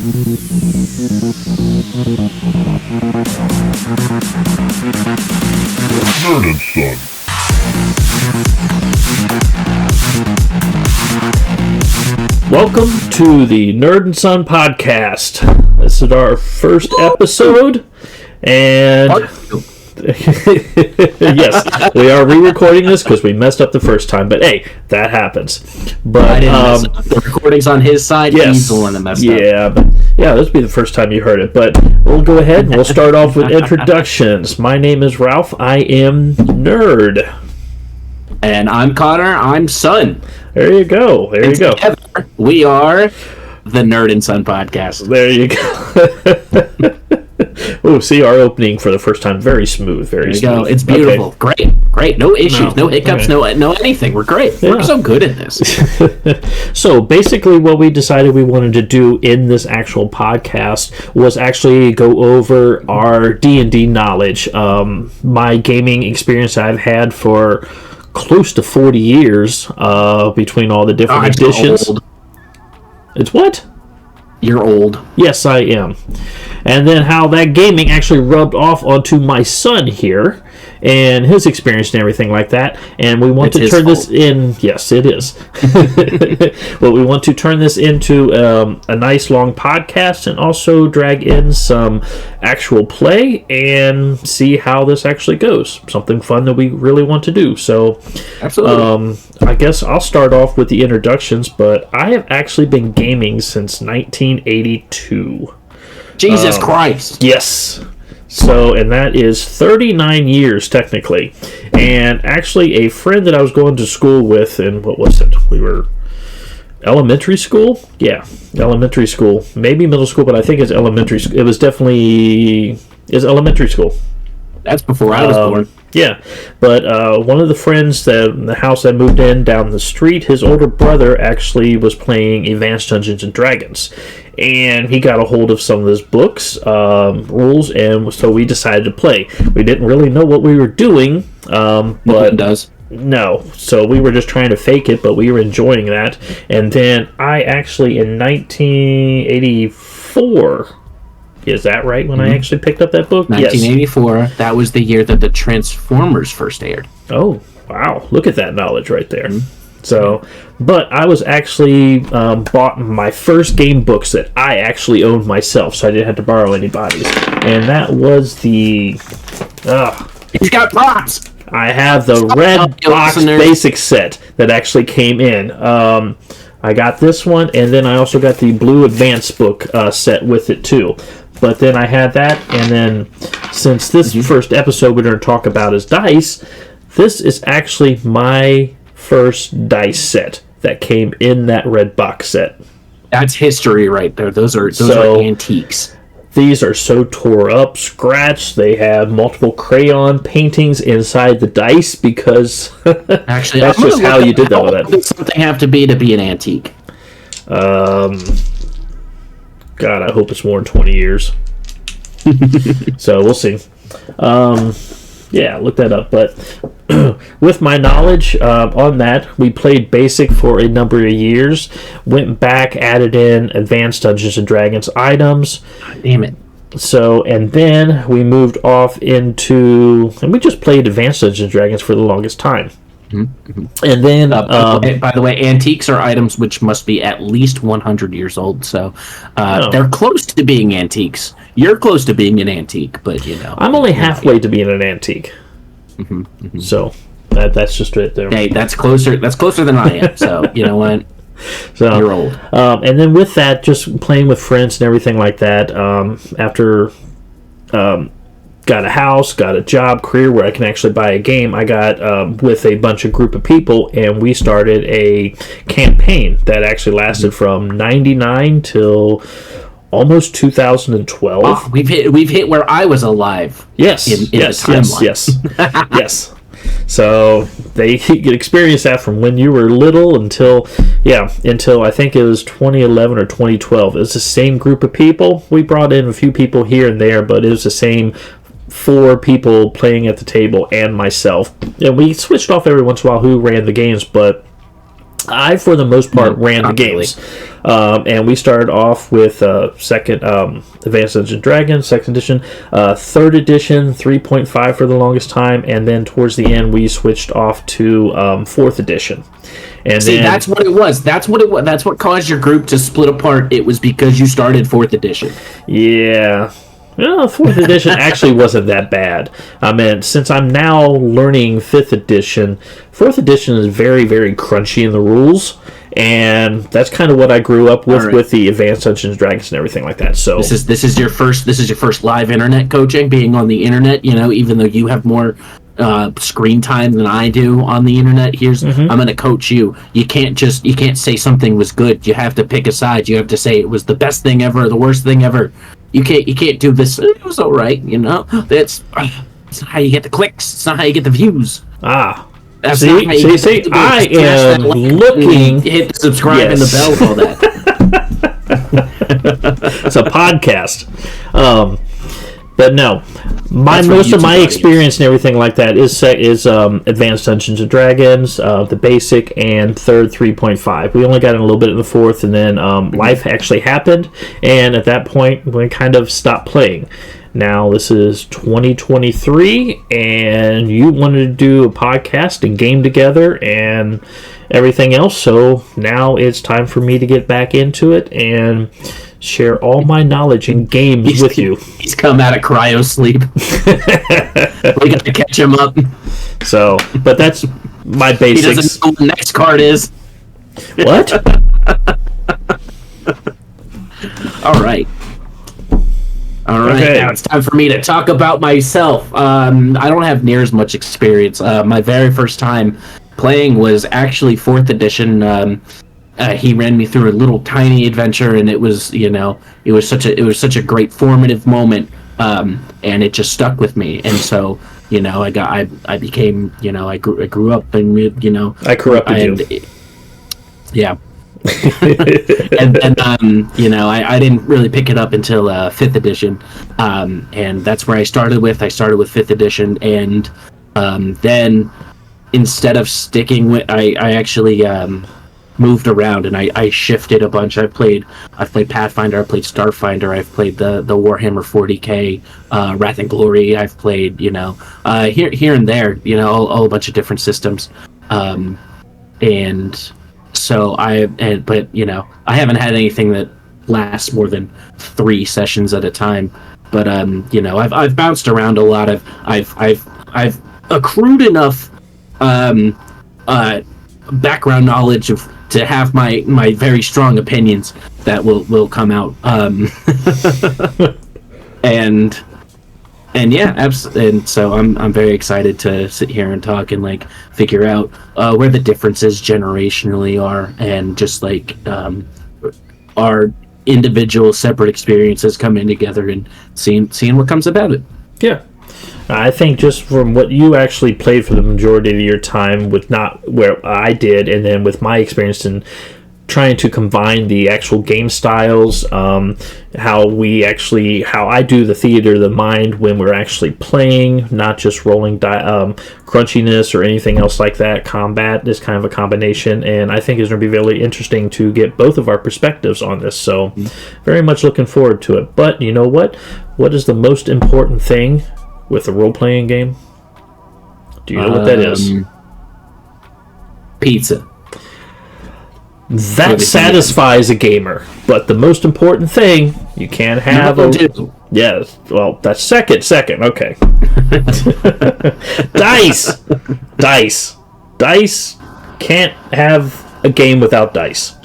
NerdandSon. Welcome to the NerdandSon podcast. This is our first episode, and yes, we are re-recording this because we messed up the first time. But hey, that happens. But I didn't mess up. The recording's on his side. Yes, he's the one that messed up. Yeah, this will be the first time you heard it. But we'll go ahead and we'll start off with introductions. My name is Ralph. I am Nerd. And I'm Connor. I'm Son. There you go. There you go. Together, we are the NerdandSon podcast. There you go. Oh, see, our opening for the first time, very smooth, very smooth. Go. It's beautiful. Okay. Great. No issues, no hiccups, okay. no anything. We're great. Yeah. We're so good at this. So basically what we decided we wanted to do in this actual podcast was actually go over our D&D knowledge. My gaming experience I've had for close to 40 years between all the different editions. Old. It's what? You're old. Yes, I am. And then how that gaming actually rubbed off onto my son here and his experience and everything like that. And we want to turn this in. Yes, it is. But we want to turn this into a nice long podcast and also drag in some actual play and see how this actually goes. Something fun that we really want to do. So, absolutely. I guess I'll start off with the introductions, but I have actually been gaming since 1982. Jesus Christ. Yes. So, and that is 39 years, technically. And actually, a friend that I was going to school with, and what was it? We were elementary school? Yeah, elementary school. Maybe middle school, but I think it's elementary school. It was definitely elementary school. That's before I was born. Yeah, but one of the friends that the house I moved in down the street, his older brother actually was playing Advanced Dungeons and Dragons, and he got a hold of some of his books, rules, and so we decided to play. We didn't really know what we were doing, but does. No, so we were just trying to fake it, but we were enjoying that. And then I actually in 1984. Is that right, when I actually picked up that book? 1984, yes. That was the year that the Transformers first aired. Oh, wow. Look at that knowledge right there. Mm-hmm. So, but I was actually bought my first game books that I actually owned myself, so I didn't have to borrow anybody's. And that was the... He's got props! I have the red box basic set that actually came in. I got this one, and then I also got the blue advanced book set with it, too. But then I had that, and then since this first episode we're going to talk about is dice, this is actually my first dice set that came in that red box set. That's history right there. Those are antiques. These are so tore up, scratched. They have multiple crayon paintings inside the dice because actually, that's just how you did that with it. Does something have to be an antique? God, I hope it's more than 20 years. So we'll see. Yeah, look that up. But with my knowledge on that, we played Basic for a number of years. Went back, added in Advanced Dungeons and Dragons items. Damn it. So, and then we moved off into... And we just played Advanced Dungeons and Dragons for the longest time. Mm-hmm. And then... by the way, antiques are items which must be at least 100 years old. So they're close to being antiques. You're close to being an antique, but you know... I'm only halfway to being an antique. Mm-hmm, mm-hmm. So, that's just it there. Hey, that's closer than I am, so you know what? So, you're old. And then with that, just playing with friends and everything like that, after got a house, got a job, career where I can actually buy a game, I got with a group of people, and we started a campaign that actually lasted from 99 till almost 2012. Oh, we've hit where I was alive. Yes, yes. Yes. So they could experience that from when you were little until I think it was 2011 or 2012. It was the same group of people. We brought in a few people here and there, but it was the same 4 people playing at the table and myself. And we switched off every once in a while who ran the games, but I, for the most part, ran the games. And we started off with second Advanced Dungeons & Dragons, 2nd edition, 3rd edition, 3.5 for the longest time, and then towards the end we switched off to 4th edition. And see, that's what it was. That's what caused your group to split apart. It was because you started 4th edition. Yeah. Well, 4th edition actually wasn't that bad. I mean, since I'm now learning 5th edition, 4th edition is very, very crunchy in the rules, and that's kind of what I grew up with with the Advanced Dungeons & Dragons and everything like that. So this is your first live internet coaching, being on the internet. You know, even though you have more screen time than I do on the internet. I'm going to coach you. You can't say something was good. You have to pick a side. You have to say it was the best thing ever, the worst thing ever. You can't do this. It was all right, you know. That's not how you get the clicks. It's not how you get the views. That's see, I am looking. Hit the subscribe and the bell and all that. It's a podcast. But no, most of my experience and everything like that is Advanced Dungeons & Dragons, the basic, and 3rd 3.5. We only got in a little bit in the 4th, and then life actually happened, and at that point, we kind of stopped playing. Now, this is 2023, and you wanted to do a podcast and game together and everything else, so now it's time for me to get back into it and share all my knowledge in games with you. He's come out of cryo sleep. We got to catch him up. So, but that's my basics. He doesn't know what the next card is. What? All right. Okay. Now it's time for me to talk about myself. I don't have near as much experience. My very first time playing was actually 4th edition. He ran me through a little tiny adventure, and it was such a great formative moment, and it just stuck with me. And so, I became, I grew up, and I corrupted you. Yeah. And then, I didn't really pick it up until 5th edition, and that's where I started with. I started with 5th edition, and then instead of sticking with, I actually moved around, and I shifted a bunch. I've played Pathfinder, I've played Starfinder, I've played the Warhammer 40k, Wrath and Glory. I've played here and there, all a bunch of different systems, and so I haven't had anything that lasts more than 3 sessions at a time. But I've bounced around a lot. I've accrued enough background knowledge to have my very strong opinions that will come out. And yeah, and so I'm very excited to sit here and talk and figure out where the differences generationally are, and just our individual separate experiences coming together and seeing what comes about it. Yeah. I think just from what you actually played for the majority of your time, with not where I did, and then with my experience in trying to combine the actual game styles, how I do the theater of the mind when we're actually playing, not just rolling crunchiness or anything else like that. Combat is kind of a combination, and I think it's going to be really interesting to get both of our perspectives on this. So very much looking forward to it. But you know what? What is the most important thing with a role-playing game? Do you know what that is? Pizza. That satisfies a gamer, but the most important thing, you can't have Yes, well, that's second, okay. Dice can't have a game without dice.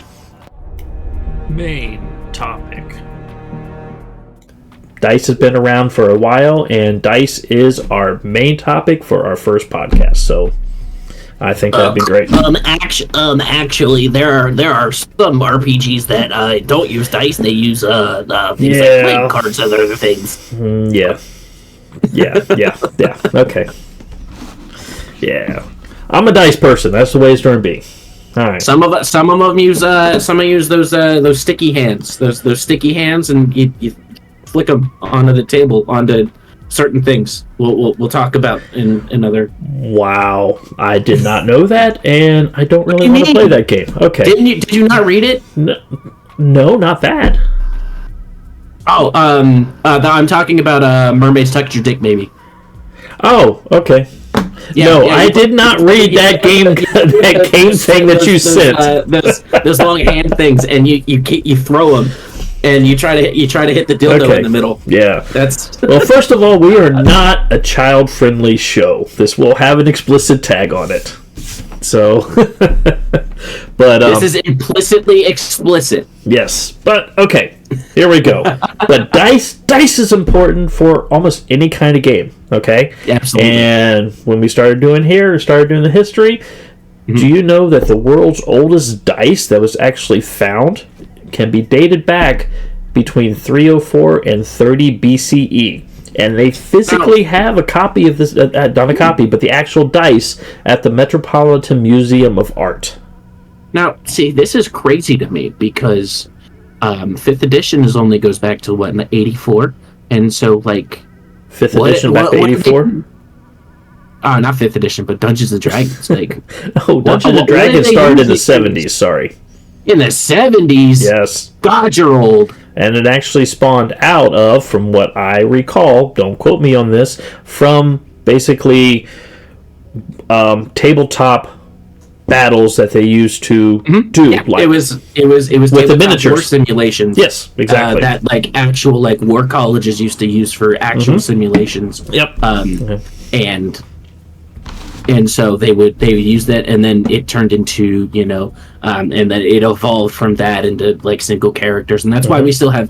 Main topic. Dice has been around for a while, and dice is our main topic for our first podcast, so I think that'd be great. Actually, there are some RPGs that don't use dice. They use things like playing cards and other things. Yeah. Okay. Yeah, I'm a dice person. That's the way it's going to be. All right. Some of them use those sticky hands. Those sticky hands, and you flick them onto the table, onto certain things. We'll talk about in another. Wow, I did not know that, and I don't really want to play that game. Okay, Did you not read it? No, not that. Oh, I'm talking about Mermaids Touch Your Dick, maybe. Oh, okay. I did not read that game. That game thing that you sent. Those long hand things, and you throw them, and you try to hit the dildo in the middle. Yeah, that's. Well, first of all, we are not a child-friendly show. This will have an explicit tag on it. So, but this is implicitly explicit. Yes, but okay, here we go. But dice is important for almost any kind of game. Okay, absolutely. And when we started doing the history, do you know that the world's oldest dice that was actually found can be dated back between 304 and 30 BCE? And they physically have a copy of this, not a copy, but the actual dice at the Metropolitan Museum of Art. Now, see, this is crazy to me because 5th edition only goes back to, 84? And so, 5th edition back to 84? Not 5th edition, but Dungeons & Dragons. Dungeons & Dragons started in the 70s, sorry. In the 70s? Yes. God, you're old. And it actually spawned out of, from what I recall, don't quote me on this, from basically tabletop battles that they used to do. Yeah, it was with the miniatures war simulations. Yes, exactly. That actual war colleges used to use for actual simulations. Yep. And so they would use that, and then it turned into and then it evolved from that into single characters, and that's why we still have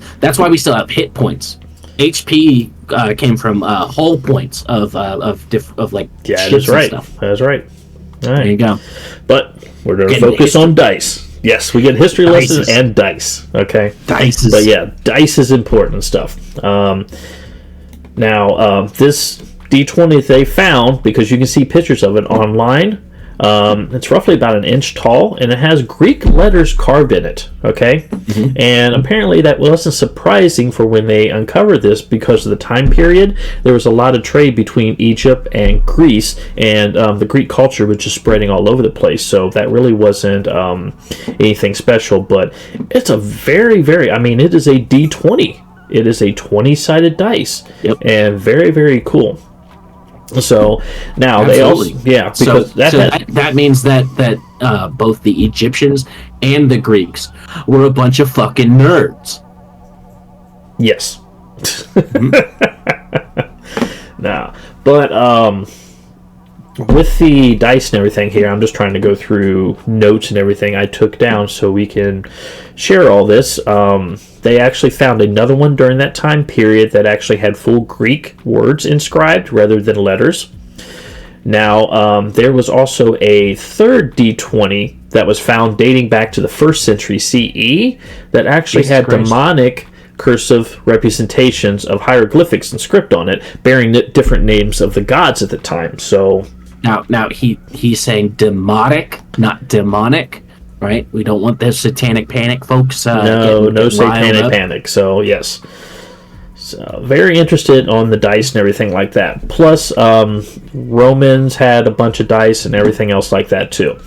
hit points. HP came from whole points of that's right. Stuff. That's right. All right. There you go. But we're going to focus on dice. Yes, we get history lessons and dice. Okay. Dice. But yeah, dice is important stuff. Now, this D20 they found, because you can see pictures of it online, it's roughly about 1 inch tall, and it has Greek letters carved in it. Okay. And apparently that wasn't surprising for when they uncovered this, because of the time period. There was a lot of trade between Egypt and Greece, and the Greek culture was just spreading all over the place, so that really wasn't anything special. But it's a very, very, it is a D20. It is a 20-sided dice. Yep. And very, very cool. So now Absolutely. They also because that means that both the Egyptians and the Greeks were a bunch of fucking nerds. Yes. Now, but with the dice and everything here, I'm just trying to go through notes and everything I took down so we can share all this. They actually found another one during that time period that actually had full Greek words inscribed rather than letters. Now, there was also a third D20 that was found dating back to the 1st century CE that actually had demonic cursive representations of hieroglyphics and script on it, bearing different names of the gods at the time. So now he's saying demotic, not demonic, right? We don't want the satanic panic, folks. No satanic panic. So yes, so very interested on the dice and everything like that. Plus, Romans had a bunch of dice and everything else like that too.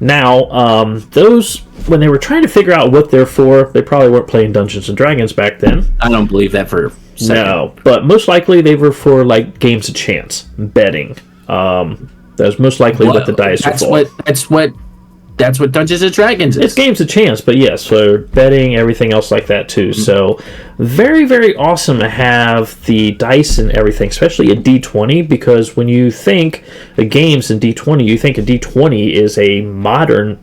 Now, those, when they were trying to figure out what they're for, they probably weren't playing Dungeons and Dragons back then. I don't believe that for a second. No, but most likely they were for games of chance, betting. That was most likely what the dice were for. That's what Dungeons and Dragons is. It's games of chance, but yes, for betting, everything else like that too. So very, very awesome to have the dice and everything, especially a D20, because when you think of games in D20, you think a D20 is a modern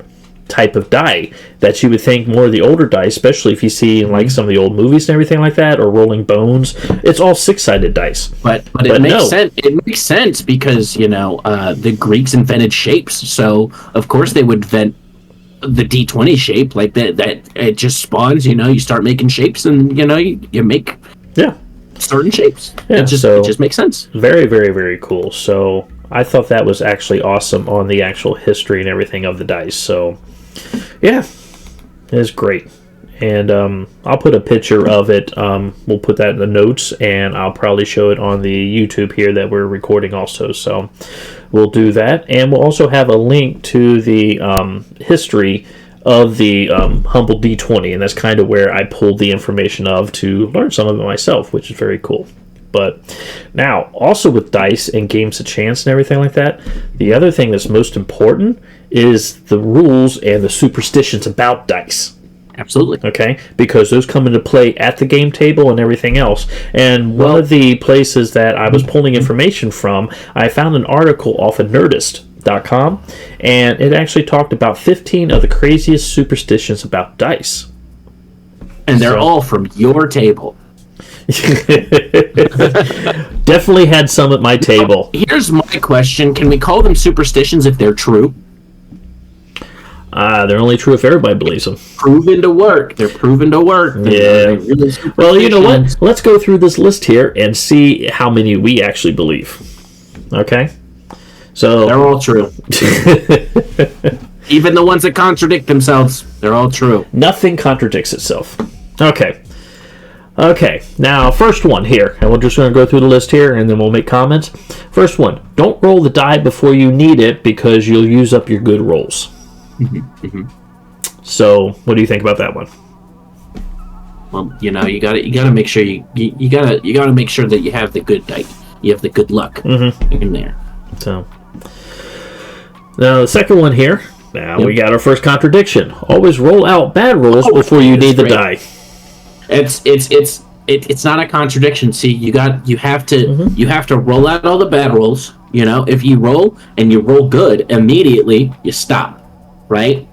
type of die that you would think more of the older dice, especially if you see in some of the old movies and everything like that, or Rolling Bones. It's all 6-sided dice. But it makes sense. It makes sense because the Greeks invented shapes, so of course they would invent the D20 shape like that. That it just spawns. You start making shapes, and you make certain shapes. Yeah, it just makes sense. Very, very, very cool. So I thought that was actually awesome on the actual history and everything of the dice. So yeah, it is great. And I'll put a picture of it. We'll put that in the notes, and I'll probably show it on the YouTube here that we're recording also. So we'll do that. And we'll also have a link to the history of the Humble D20, and that's kind of where I pulled the information of to learn some of it myself, which is very cool. But now, also with dice and games of chance and everything like that, the other thing that's most important is the rules and the superstitions about dice. Absolutely. Okay? Because those come into play at the game table and everything else. And one of the places that I was pulling information from, I found an article off of Nerdist.com, and it actually talked about 15 of the craziest superstitions about dice. And they're all from your table. Definitely had some at my table. Here's my question. Can we call them superstitions if they're true? They're only true if everybody believes them. Proven to work. They're proven to work. Yeah. Really, well, you know what? Let's go through this list here and see how many we actually believe. Okay? So they're all true. Even the ones that contradict themselves, they're all true. Nothing contradicts itself. Okay. Okay, now first one here, and we're just going to go through the list here, and then we'll make comments. First one, don't roll the die before you need it because you'll use up your good rolls. So, what do you think about that one? Well, you know, you gotta make sure you gotta make sure that you have the good die, you have the good luck in there. So, now the second one here. Now we got our first contradiction. Always roll out bad rolls before you need the die. It's not a contradiction. See, you have to roll out all the bad rolls. You know, if you roll and you roll good, immediately you stop, right?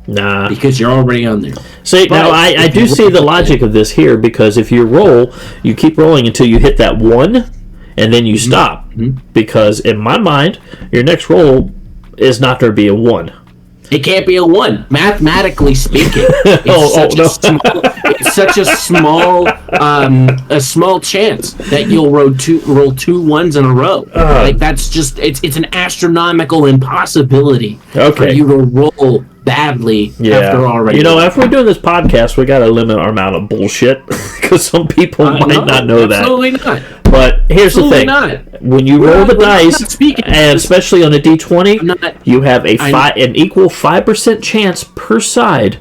Nah, because you're already on there. See, now I do see the logic of this here, because if you roll, you keep rolling until you hit that 1, and then you stop. Because in my mind, your next roll is not going to be a 1. It can't be a 1, mathematically speaking. It's such a small chance that you'll roll two ones in a row. Like that's just it's an astronomical impossibility for you to roll badly after already. You know, after we're doing this podcast, we got to limit our amount of bullshit because some people might not know that. Absolutely not. But here's the thing: when you roll the dice, and especially on a D20, you have an equal 5% chance per side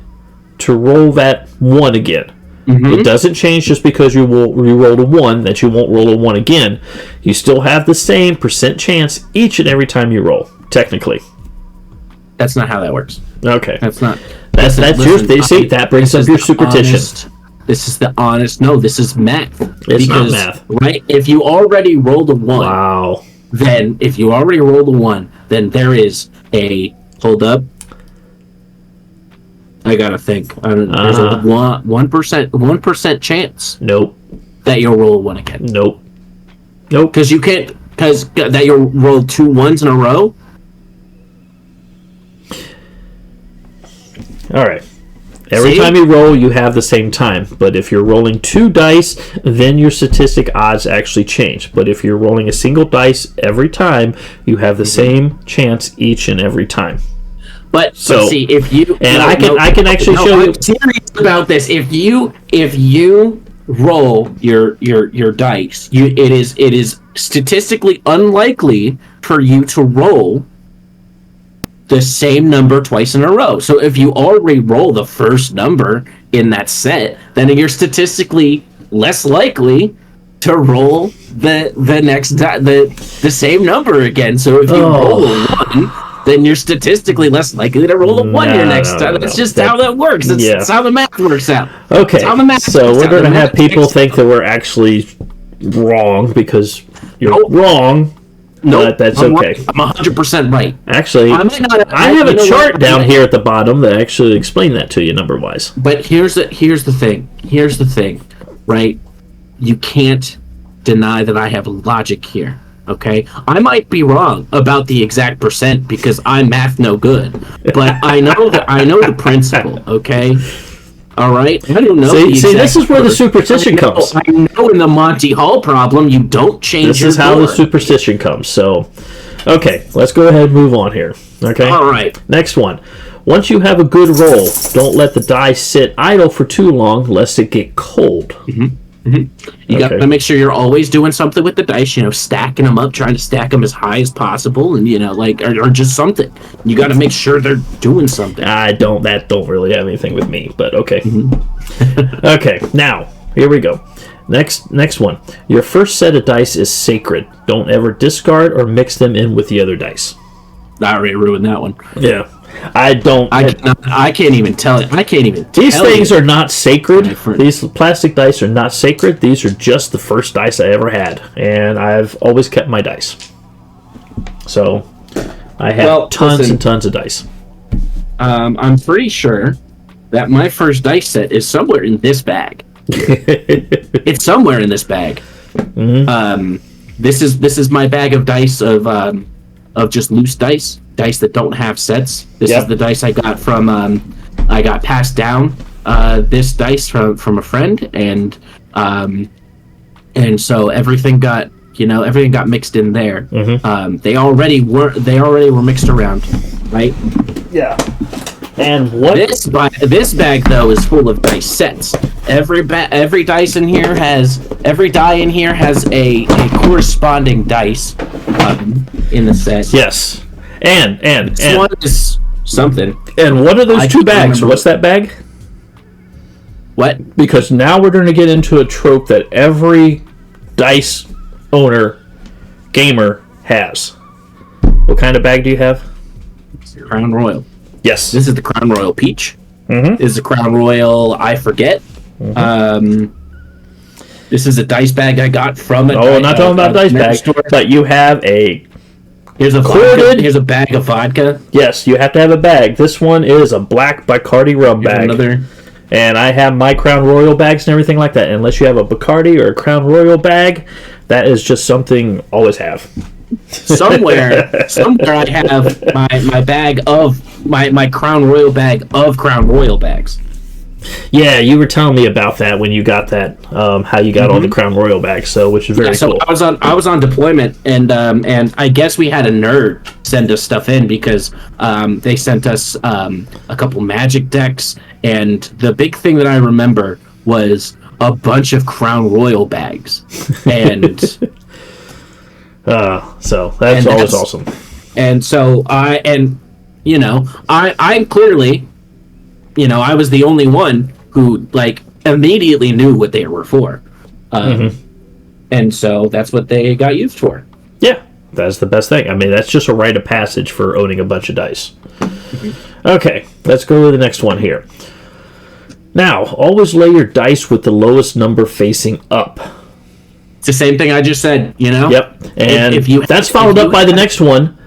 to roll that 1 again. It doesn't change just because you rolled a 1 that you won't roll a 1 again. You still have the same percent chance each and every time you roll. Technically, that's not how that works. Okay, that's not. That's your. See, that brings up your superstition. This is the honest. No, this is math. It's not math, right? If you already rolled a 1, then if you already rolled a 1, then there is a hold up. I gotta think. There's a 1% chance. Nope. That you'll roll a 1 again. Nope. Because you can't. Because that you'll roll 2 1s in a row. All right. Every time you roll, you have the same time. But if you're rolling 2 dice, then your statistic odds actually change. But if you're rolling a single dice every time, you have the same chance each and every time. But see, if you I can actually show you. I'm serious about this. If you roll your dice, it is statistically unlikely for you to roll the same number twice in a row. So if you already roll the first number in that set, then you're statistically less likely to roll the next the same number again. So if you roll a 1, then you're statistically less likely to roll a 1 your next time. That's just how that works. That's how the math works out. Okay, so we're going to have people think that we're actually wrong because you're wrong. No, that's okay. I'm 100% right. Actually, I have a chart down here at the bottom that actually explains that to you number-wise. But here's the thing, right? You can't deny that I have logic here, okay? I might be wrong about the exact percent because I'm math no good, but I know the principle, okay? All right, I don't know. See, this is where the superstition comes. I know in the Monty Hall problem, you don't change. This is how the superstition comes. So, okay, let's go ahead and move on here. Okay. All right. Next one. Once you have a good roll, don't let the die sit idle for too long, lest it get cold. You got to make sure you're always doing something with the dice, stacking them up, trying to stack them as high as possible, and, or just something. You got to make sure they're doing something. That don't really have anything with me, but okay. Okay, now, here we go. Next one. Your first set of dice is sacred. Don't ever discard or mix them in with the other dice. I already ruined that one. Yeah. I can't even tell it. These things are not sacred. These plastic dice are not sacred. These are just the first dice I ever had, and I've always kept my dice. So I have tons and tons of dice. I'm pretty sure that my first dice set is somewhere in this bag. It's somewhere in this bag. This is my bag of dice of just loose dice that don't have sets. This is the dice I got from I got passed down this dice from a friend, and so everything got mixed in there. They already were mixed around, right? Yeah. And what this bag though is full of dice sets. Every die in here has a corresponding dice in the set. Yes. And this one is something. And what are those two bags? What's that bag? What? Because now we're going to get into a trope that every dice owner, gamer, has. What kind of bag do you have? It's the Crown Royal. Yes. This is the Crown Royal Peach. This is the Crown Royal I Forget. This is a dice bag I got from not talking about dice bag, but you have a... Here's a bag of vodka. Yes, you have to have a bag. This one is a black Bacardi rum bag. And I have my Crown Royal bags and everything like that. Unless you have a Bacardi or a Crown Royal bag, that is just something always have. Somewhere I have my bag of my Crown Royal bag of Crown Royal bags. Yeah, you were telling me about that when you got that, how you got all the Crown Royal bags, which is very cool. I was on deployment, and I guess we had a nerd send us stuff in because they sent us a couple Magic decks, and the big thing that I remember was a bunch of Crown Royal bags, and so that's always awesome. And so I clearly. I was the only one who immediately knew what they were for, and so that's what they got used for. Yeah, that's the best thing. I mean, that's just a rite of passage for owning a bunch of dice. Okay, let's go to the next one here. Now, always lay your dice with the lowest number facing up. It's the same thing I just said. Yep, and that's followed up by the next one.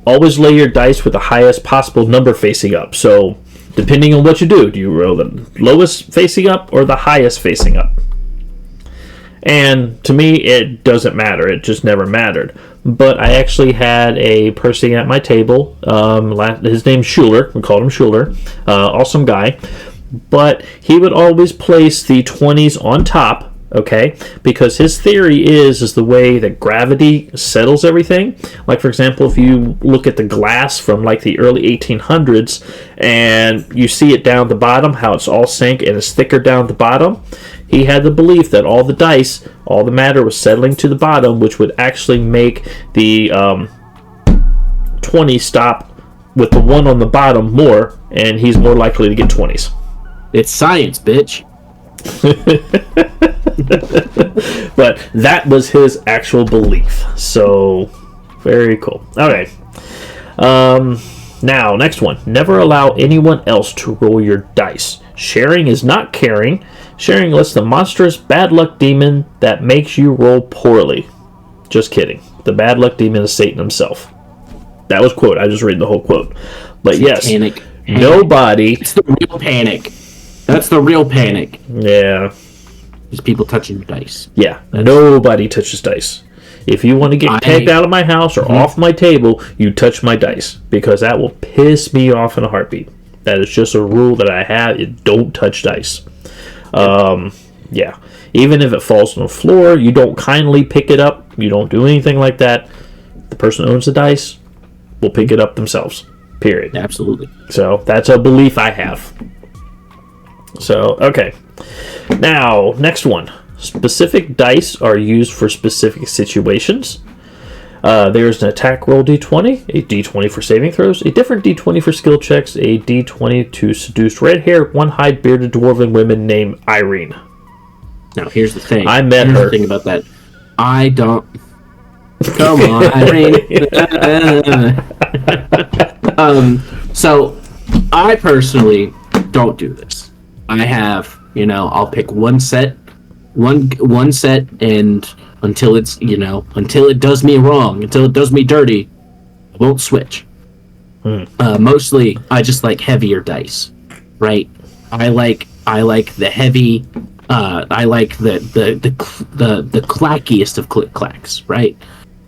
Always lay your dice with the highest possible number facing up. So, depending on what you do you roll the lowest facing up or the highest facing up? And to me, it doesn't matter. It just never mattered. But I actually had a person at my table. His name's Schuler. We called him Schuler. Awesome guy. But he would always place the 20s on top. Okay, because his theory is the way that gravity settles everything. Like, for example, if you look at the glass from the early 1800s and you see it down the bottom, how it's all sank and it's thicker down the bottom, he had the belief that all the dice, all the matter was settling to the bottom, which would actually make the 20 stop with the 1 on the bottom more, and he's more likely to get 20s. It's science, bitch. But that was his actual belief. So, very cool. Okay. Now, next one. Never allow anyone else to roll your dice. Sharing is not caring. Sharing lists the monstrous bad luck demon that makes you roll poorly. Just kidding. The bad luck demon is Satan himself. That was quote. I just read the whole quote. But yes, panic. Nobody... It's the real panic. That's the real panic. Yeah. Just people touching your dice. Yeah. Nobody touches dice. If you want to get kicked out of my house or off my table, you touch my dice. Because that will piss me off in a heartbeat. That is just a rule that I have. You don't touch dice. Yeah. Even if it falls on the floor, you don't kindly pick it up. You don't do anything like that. The person who owns the dice will pick it up themselves. Period. Absolutely. So that's a belief I have. So, okay. Now, next one. Specific dice are used for specific situations. There's an attack roll d20, a d20 for saving throws, a different d20 for skill checks, a d20 to seduce red-haired, one-eyed, bearded dwarven women named Irene. Now, here's the thing. I met here's her. The thing about that. I don't... Come on, Irene. So, I personally don't do this. I have, I'll pick one set, and until it's, until it does me wrong, until it does me dirty, I won't switch. Mostly, I just like heavier dice, right? I like the heavy. I like the clackiest of click clacks, right?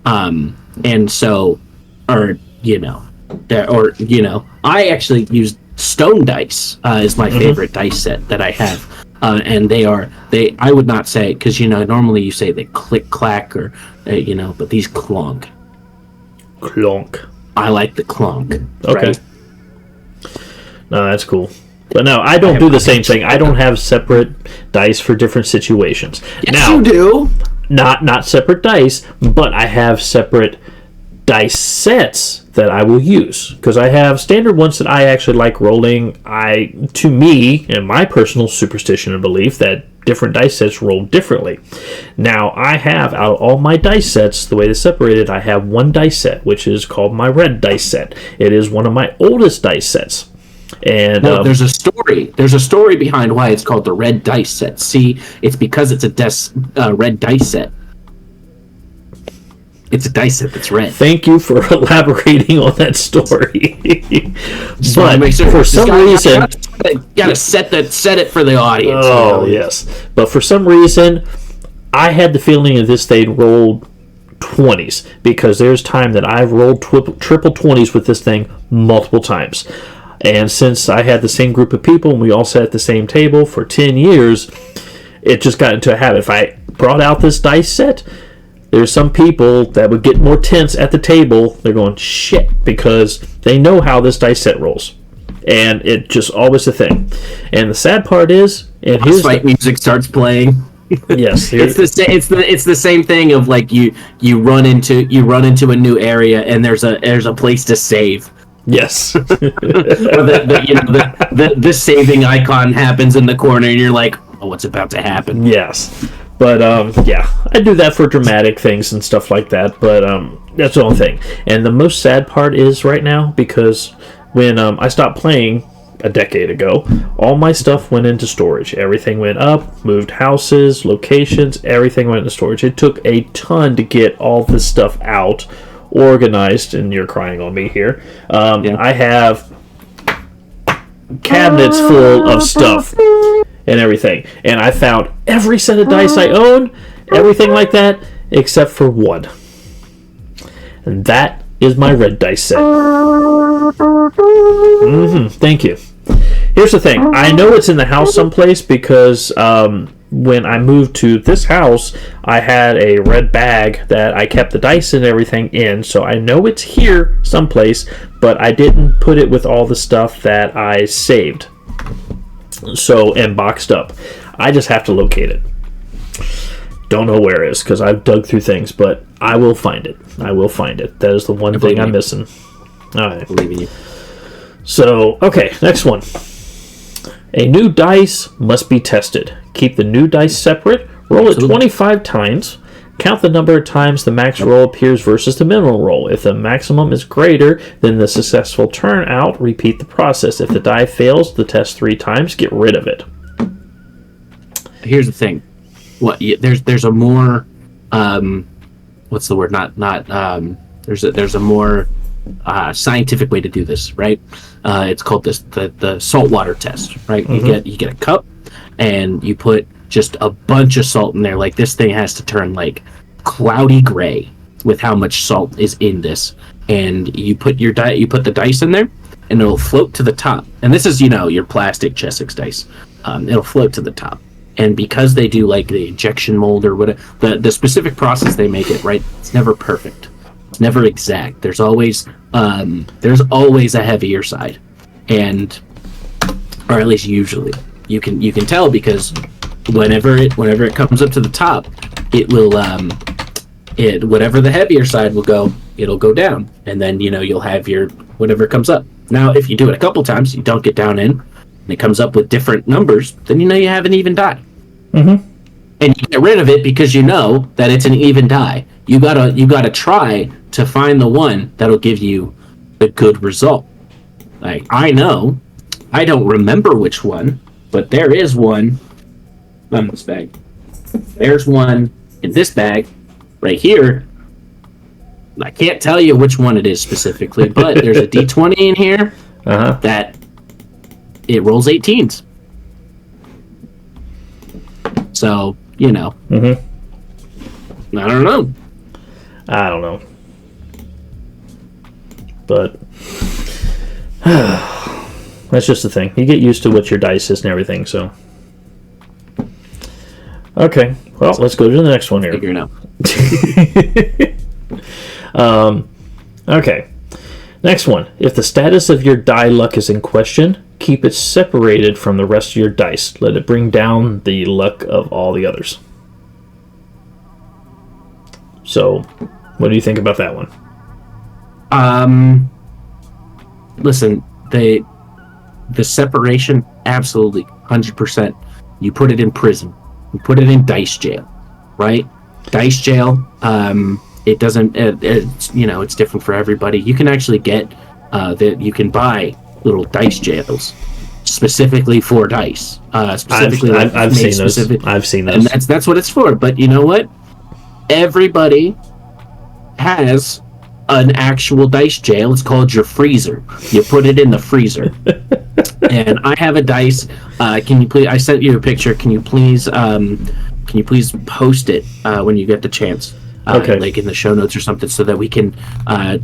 And so, I actually use stone dice is my favorite dice set that I have. And I would not say, because normally you say they click clack or but these clonk. I like the clonk. Okay. Right? No, that's cool. But no, I don't do the same thing. I don't have separate dice for different situations. Yes, now, you do. Not separate dice, but I have separate dice sets that I will use, because I have standard ones that I actually like rolling. To me, and my personal superstition and belief, that different dice sets roll differently. Now, I have, out of all my dice sets, the way they're separated, I have one dice set, which is called my red dice set. It is one of my oldest dice sets. And there's a story. There's a story behind why it's called the red dice set. See, it's because it's a red dice set. It's a dice set that's red. Thank you for elaborating on that story. But sure. for some reason, you gotta set it for the audience. Oh yes, but for some reason, I had the feeling that this thing rolled 20s, because there's time that I've rolled triple 20s with this thing multiple times. And since I had the same group of people and we all sat at the same table for 10 years, it just got into a habit. If I brought out this dice set, there's some people that would get more tense at the table. They're going, shit, because they know how this dice set rolls. And it just always a thing. And the sad part is, and here's fight music starts playing. Yes, it's the same thing of like you run into a new area and there's a place to save. Yes. Or the saving icon happens in the corner and you're like, oh, what's about to happen? Yes. But, yeah, I do that for dramatic things and stuff like that, but that's the only thing. And the most sad part is right now, because when I stopped playing a decade ago, all my stuff went into storage. Everything went up, moved houses, locations, everything went into storage. It took a ton to get all this stuff out, organized, and you're crying on me here. I have cabinets full of stuff and everything, and I found every set of dice I own, everything like that, except for one, and that is my red dice set. Thank you. Here's the thing, I know it's in the house someplace, because when I moved to this house, I had a red bag that I kept the dice and everything in, so I know it's here someplace, but I didn't put it with all the stuff that I saved and boxed up. I just have to locate it. Don't know where it is, because I've dug through things, but I will find it. That is the one thing I'm missing. All right. Believe in you. So, okay, next one. A new dice must be tested. Keep the new dice separate. Roll it 25 times. Count the number of times the max roll appears versus the minimum roll. If the maximum is greater than the successful turnout, repeat the process. If the die fails the test 3 times, get rid of it. Here's the thing. There's a more what's the word? There's a more scientific way to do this, right? It's called the saltwater test, right? Mm-hmm. You get a cup and you put just a bunch of salt in there. Like, this thing has to turn like cloudy gray with how much salt is in this, and you put the dice in there and it'll float to the top. And this is your plastic Chessex dice. It'll float to the top. And because they do like the injection mold or whatever, the specific process they make it, right, it's never perfect. It's never exact. There's always a heavier side, or at least usually you can tell, because whenever it comes up to the top, it will whatever the heavier side will go, it'll go down, and then you'll have your whatever comes up. Now, if you do it a couple times, you don't get down in, and it comes up with different numbers, then you have an even die. Mm-hmm. And you get rid of it because you know that it's an even die. You gotta try to find the one that'll give you the good result. Like, I know, I don't remember which one, but there is one on this bag. There's one in this bag right here. I can't tell you which one it is specifically, but there's a D20 in here that it rolls 18s. So, Mm-hmm. I don't know. But that's just the thing. You get used to what your dice is and everything, so. Okay, well, let's go to the next one here. Figure it out. Okay. Next one. If the status of your die luck is in question, keep it separated from the rest of your dice. Let it bring down the luck of all the others. So, what do you think about that one? Listen, the separation, absolutely, 100%. You put it in prison. You put it in dice jail, right? Dice jail, it doesn't, it's different for everybody. You can actually get, you can buy little dice jails specifically for dice. I've seen those. I've seen those. And that's what it's for. But you know what? Everybody has an actual dice jail. It's called your freezer. You put it in the freezer. And I have a dice. Can you please? I sent you a picture. Can you please post it when you get the chance? Okay. Like in the show notes or something, so that we can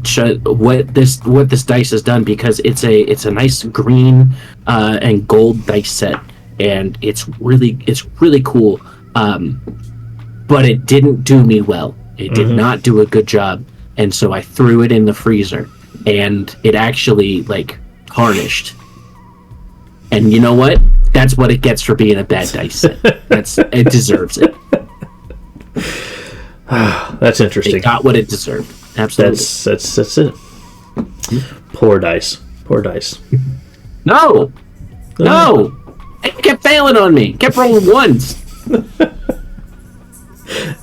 show what this dice has done, because it's a nice green and gold dice set, and it's really cool. But it didn't do me well. It did not do a good job, and so I threw it in the freezer, and it actually tarnished. And you know what? That's what it gets for being a bad dice set. It deserves it. That's interesting. It got what it deserved. Absolutely. That's it. Poor dice. No. It kept failing on me. It kept rolling ones.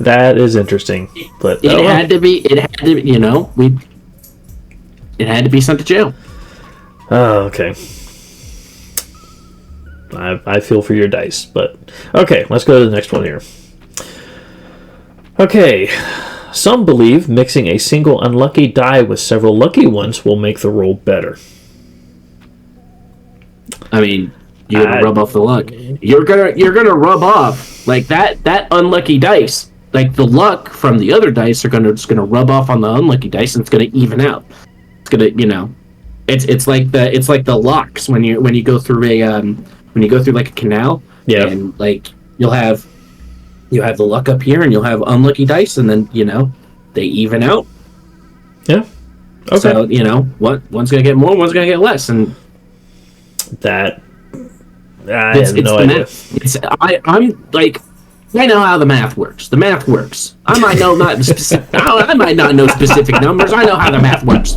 That is interesting. But it had to be. It had to be sent to jail. Oh, okay. I feel for your dice, but okay, let's go to the next one here. Okay, some believe mixing a single unlucky die with several lucky ones will make the roll better. I mean, you're gonna rub off the luck. You're gonna rub off that unlucky dice. Like, the luck from the other dice it's gonna rub off on the unlucky dice, and it's gonna even out. It's gonna, it's like the locks when you go through a canal. Yeah. And you'll have the luck up here, and you'll have unlucky dice, and then they even out. Yeah. Okay. So one's gonna get more, one's gonna get less, and that I have no idea. I know how the math works. The math works. I might not know specific numbers. I know how the math works.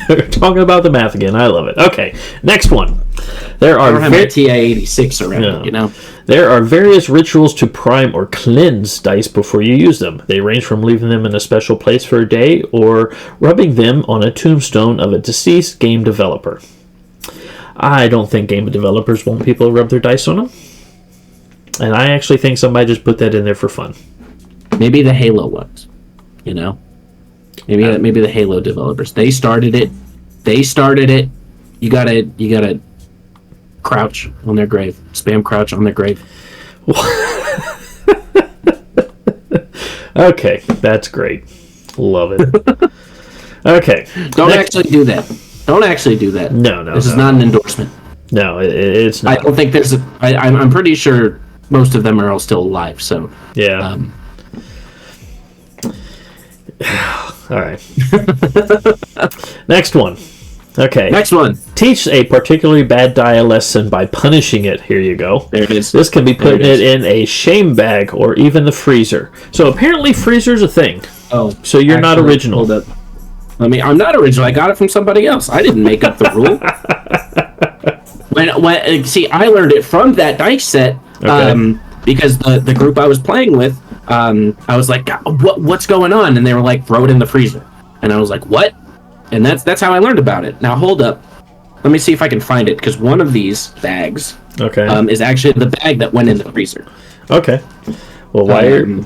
We're talking about the math again. I love it. Okay, next one. I don't have my TI-86 around. There are various rituals to prime or cleanse dice before you use them. They range from leaving them in a special place for a day or rubbing them on a tombstone of a deceased game developer. I don't think game developers want people to rub their dice on them. And I actually think somebody just put that in there for fun. Maybe the Halo ones, Maybe the Halo developers. They started it. You gotta crouch on their grave. Spam crouch on their grave. Okay, that's great. Love it. Okay. Don't actually do that. No. This is not an endorsement. No, it's not. I don't think there's I'm pretty sure most of them are all still alive, so... Yeah. All right. Next one. Okay. Next one. Teach a particularly bad die a lesson by punishing it. Here you go. There it is. This can be putting it in a shame bag or even the freezer. So apparently freezer's a thing. Oh. So you're not original. Hold up. I'm not original. I got it from somebody else. I didn't make up the rule. See, I learned it from that dice set because the group I was playing with, I was like, what's going on? And they were like, throw it in the freezer. And I was like, what? And that's how I learned about it. Now, hold up. Let me see if I can find it, because one of these bags is actually the bag that went in the freezer. Okay. Well, while you're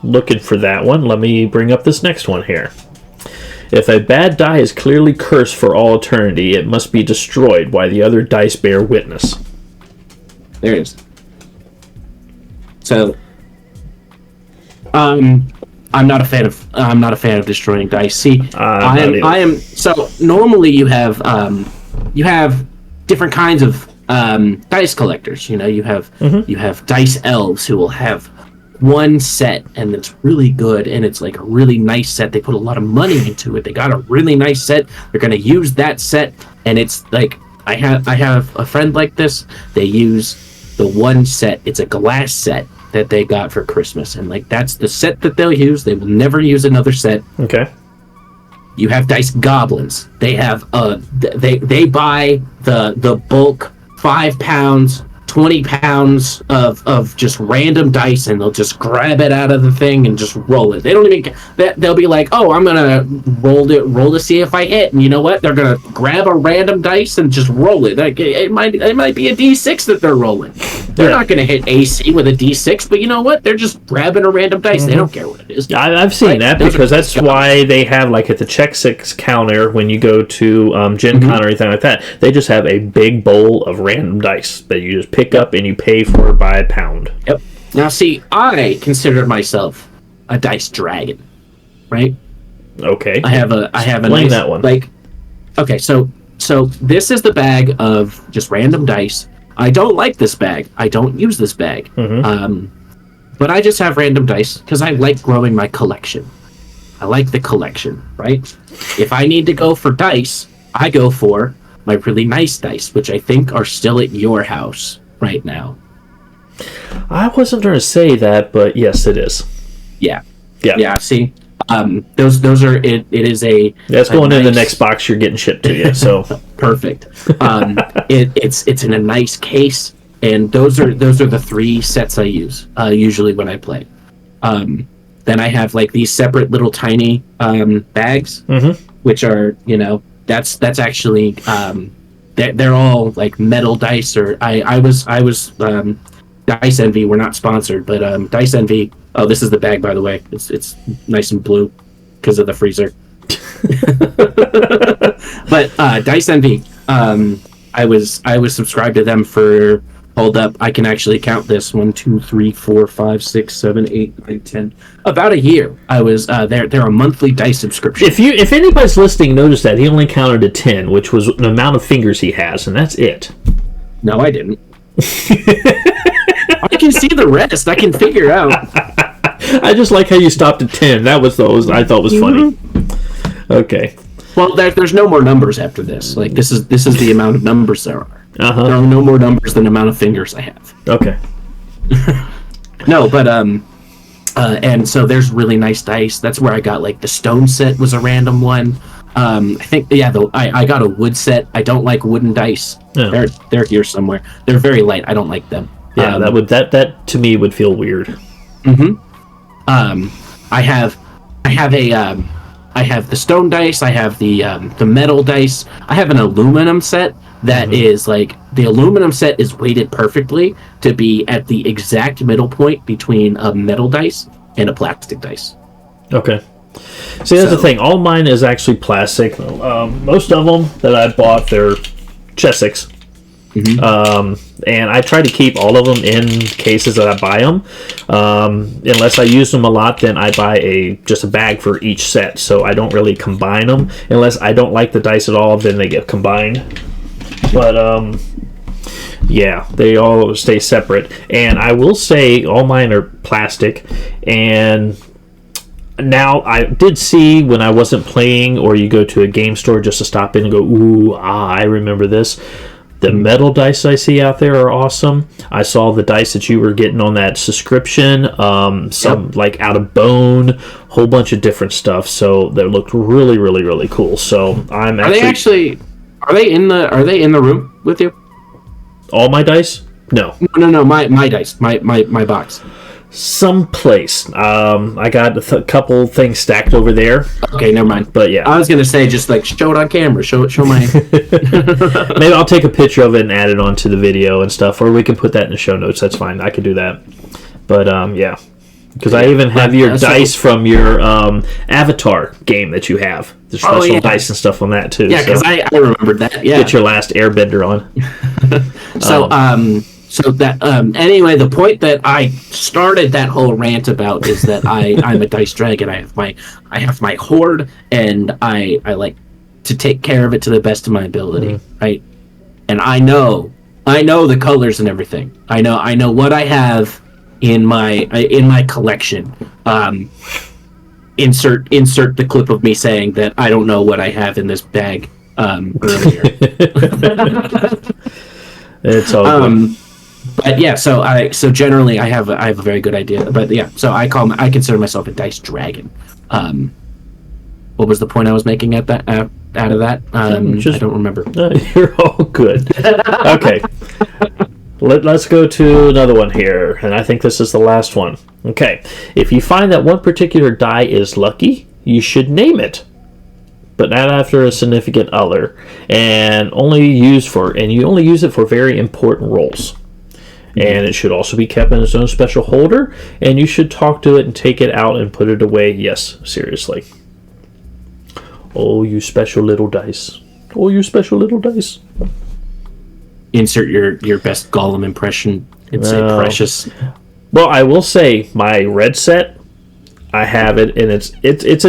looking for that one, let me bring up this next one here. If a bad die is clearly cursed for all eternity, it must be destroyed while the other dice bear witness. There it is. So, I'm not a fan of destroying dice. See, I am. So normally you have different kinds of dice collectors. You have dice elves who will have one set, and it's really good, and it's like a really nice set. They put a lot of money into it. They got a really nice set. They're going to use that set, and it's like I have a friend like this. They use the one set. It's a glass set that they got for Christmas, and like that's the set that they'll use. They will never use another set. Okay. You have dice goblins. They have they buy the bulk 5 pounds, 20 pounds of just random dice, and they'll just grab it out of the thing and just roll it. They don't even they'll be like, oh, I'm gonna roll to see if I hit, and you know what? They're gonna grab a random dice and just roll it. Like it might be a D6 that they're rolling. They're not gonna hit AC with a D6, but you know what? They're just grabbing a random dice. They don't care what it is. I've seen that, because that's why they have, like, at the Check 6 counter when you go to Gen Con or anything like that, they just have a big bowl of random dice that you just pick up and you pay for by a pound. Yep. Now, see, I consider myself a dice dragon, right? Okay. I have a nice that one. Like, okay, so this is the bag of just random dice. I don't like this bag. I don't use this bag. But I just have random dice because I like growing my collection. I like the collection, right? If I need to go for dice, I go for my really nice dice, which I think are still at your house right now. I wasn't going to say that, but yes, it is. Yeah. See, those are it. It is a. That's going in the next box you're getting shipped to you. So perfect. It's in a nice case, and those are the 3 sets I use usually when I play. Then I have like these separate little tiny bags, which are that's actually they're all like metal dice, or I was Dice Envy. We're not sponsored, but Dice Envy. Oh, this is the bag, by the way. It's nice and blue because of the freezer. But Dice Envy, I was subscribed to them for, hold up, I can actually count this, 1, 2, 3, 4, 5, 6, 7, 8, 9, 10, about a year. I was they're a monthly dice subscription. If anybody's listening noticed that he only counted to 10, which was the amount of fingers he has, and that's it. No, I didn't. I can see the rest. I can figure out. I just like how you stopped at 10. That was those I thought was funny. Okay. Well, there's no more numbers after this. Like this is the amount of numbers there are. There are no more numbers than the amount of fingers I have. Okay. No, but and so there's really nice dice. That's where I got like the stone set was a random one. I think I got a wood set. I don't like wooden dice. Yeah. They're here somewhere. They're very light. I don't like them. Yeah, that to me would feel weird. I have the stone dice. I have the metal dice. I have an aluminum set that is like, the aluminum set is weighted perfectly to be at the exact middle point between a metal dice and a plastic dice. Okay. See, that's the thing. All mine is actually plastic. Most of them that I bought, they're chessics. And I try to keep all of them in cases that I buy them. Unless I use them a lot, then I buy just a bag for each set. So I don't really combine them. Unless I don't like the dice at all, then they get combined. But, yeah, they all stay separate. And I will say all mine are plastic. And now I did see when I wasn't playing, or you go to a game store just to stop in and go, ooh, I remember this. The metal dice I see out there are awesome. I saw the dice that you were getting on that subscription, some like out of bone, whole bunch of different stuff. So they looked really, really, really cool. So I'm actually. Are they in the room with you? All my dice? No. No. My dice. My box. Someplace. I got a couple things stacked over there. Okay, never mind. But yeah, I was gonna say just like show it on camera. Show my. Maybe I'll take a picture of it and add it onto the video and stuff, or we can put that in the show notes. That's fine. I could do that. But yeah, because I even have your dice from your Avatar game that you have. The special dice and stuff on that too. Yeah, because I remembered that. Yeah, get your last Airbender on. So that anyway, the point that I started that whole rant about is that I'm a dice dragon. I have my hoard, and I like to take care of it to the best of my ability, right? And I know the colors and everything. I know what I have in my collection. Insert the clip of me saying that I don't know what I have in this bag earlier. It's all good. But yeah, so generally I have a very good idea. But yeah, so I consider myself a dice dragon. What was the point I was making out of that? I don't remember. You're all good. Okay. Let's go to another one here, and I think this is the last one. Okay. If you find that one particular die is lucky, you should name it, but not after a significant other, and you only use it for very important rolls. And it should also be kept in its own special holder, and you should talk to it and take it out and put it away. Yes, seriously. Oh, you special little dice. Oh, you special little dice. Insert your best Gollum impression and say precious. Well, I will say my red set, I have it, and it's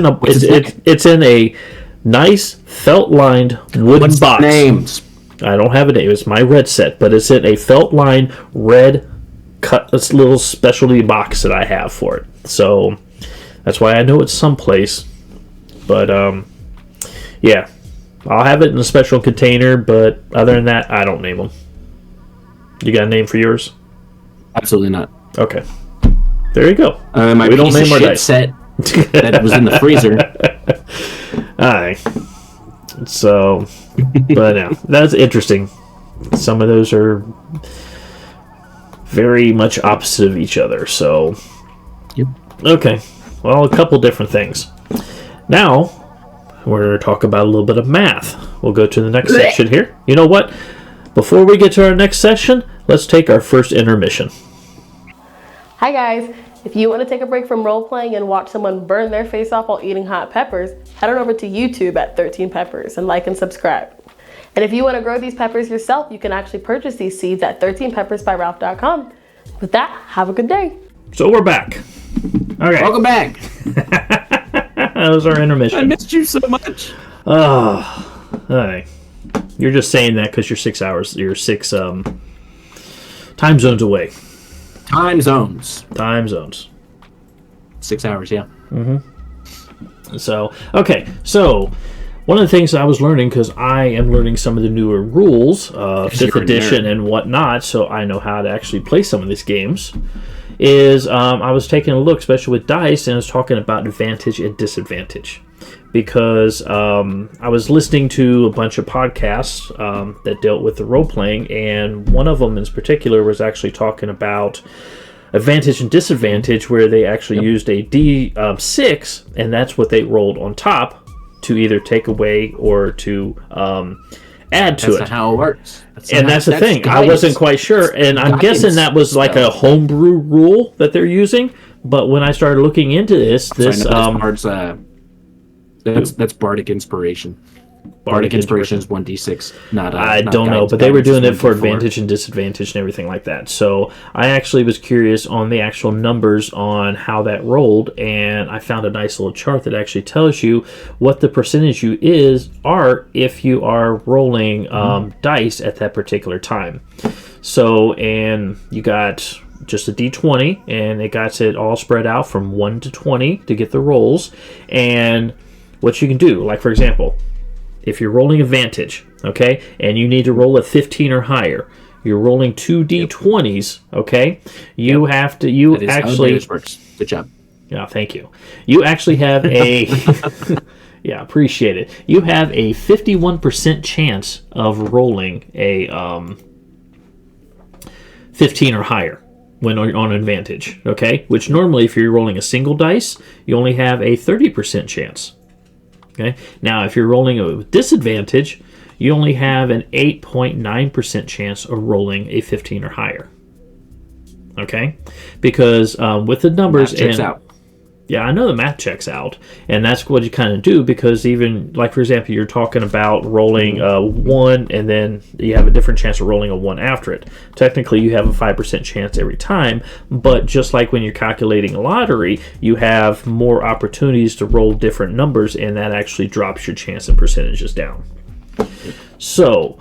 in a nice felt lined wooden box. Names. I don't have a name. It's my red set, but it's in a felt line red cut. This little specialty box that I have for it. So that's why I know it's someplace. But yeah, I'll have it in a special container. But other than that, I don't name them. You got a name for yours? Absolutely not. Okay, there you go. My we don't name our dice set that was in the freezer. All right. So, but yeah, that's interesting. Some of those are very much opposite of each other. So, yep. Okay. Well, a couple different things. Now, we're going to talk about a little bit of math. We'll go to the next section here. You know what? Before we get to our next session, let's take our first intermission. Hi guys. If you want to take a break from role-playing and watch someone burn their face off while eating hot peppers, head on over to YouTube at 13 Peppers and like and subscribe. And if you want to grow these peppers yourself, you can actually purchase these seeds at 13peppersbyralph.com. With that, have a good day. So we're back. Okay. Welcome back. That was our intermission. I missed you so much. Oh, okay. You're just saying that because you're 6 hours. You're 6 time zones away. Time zones. 6 hours, yeah. Mm-hmm. So, okay. So, one of the things I was learning, because I am learning some of the newer rules, 5th edition and whatnot, so I know how to actually play some of these games, is I was taking a look, especially with dice, and I was talking about advantage and disadvantage. Because I was listening to a bunch of podcasts that dealt with the role-playing, and one of them in particular was actually talking about advantage and disadvantage, where they actually used a D6, and that's what they rolled on top to either take away or to add to it. That's how it works. That's the thing. I wasn't quite sure, and I'm guessing that was like a homebrew rule that they're using, but when I started looking into this that's Bardic Inspiration. Bardic Inspiration is 1d6. I don't know, but they were doing it for advantage and disadvantage and everything like that. So I actually was curious on the actual numbers on how that rolled, and I found a nice little chart that actually tells you what the percentage are if you are rolling dice at that particular time. So, and you got just a d20, and it got it all spread out from 1 to 20 to get the rolls. And what you can do, like for example, if you're rolling advantage, okay, and you need to roll a 15 or higher, you're rolling 2 d20s, okay? You have to, you that is actually... how this works. Good job. Yeah, thank you. You actually have a... yeah, appreciate it. You have a 51% chance of rolling a 15 or higher when on advantage, okay? Which normally, if you're rolling a single dice, you only have a 30% chance. Okay. Now, if you're rolling a disadvantage, you only have an 8.9% chance of rolling a 15 or higher. Okay, because with the numbers, math checks out. Yeah, I know the math checks out, and that's what you kind of do, because even, like, for example, you're talking about rolling 1, and then you have a different chance of rolling a 1 after it. Technically, you have a 5% chance every time, but just like when you're calculating a lottery, you have more opportunities to roll different numbers, and that actually drops your chance and percentages down. So,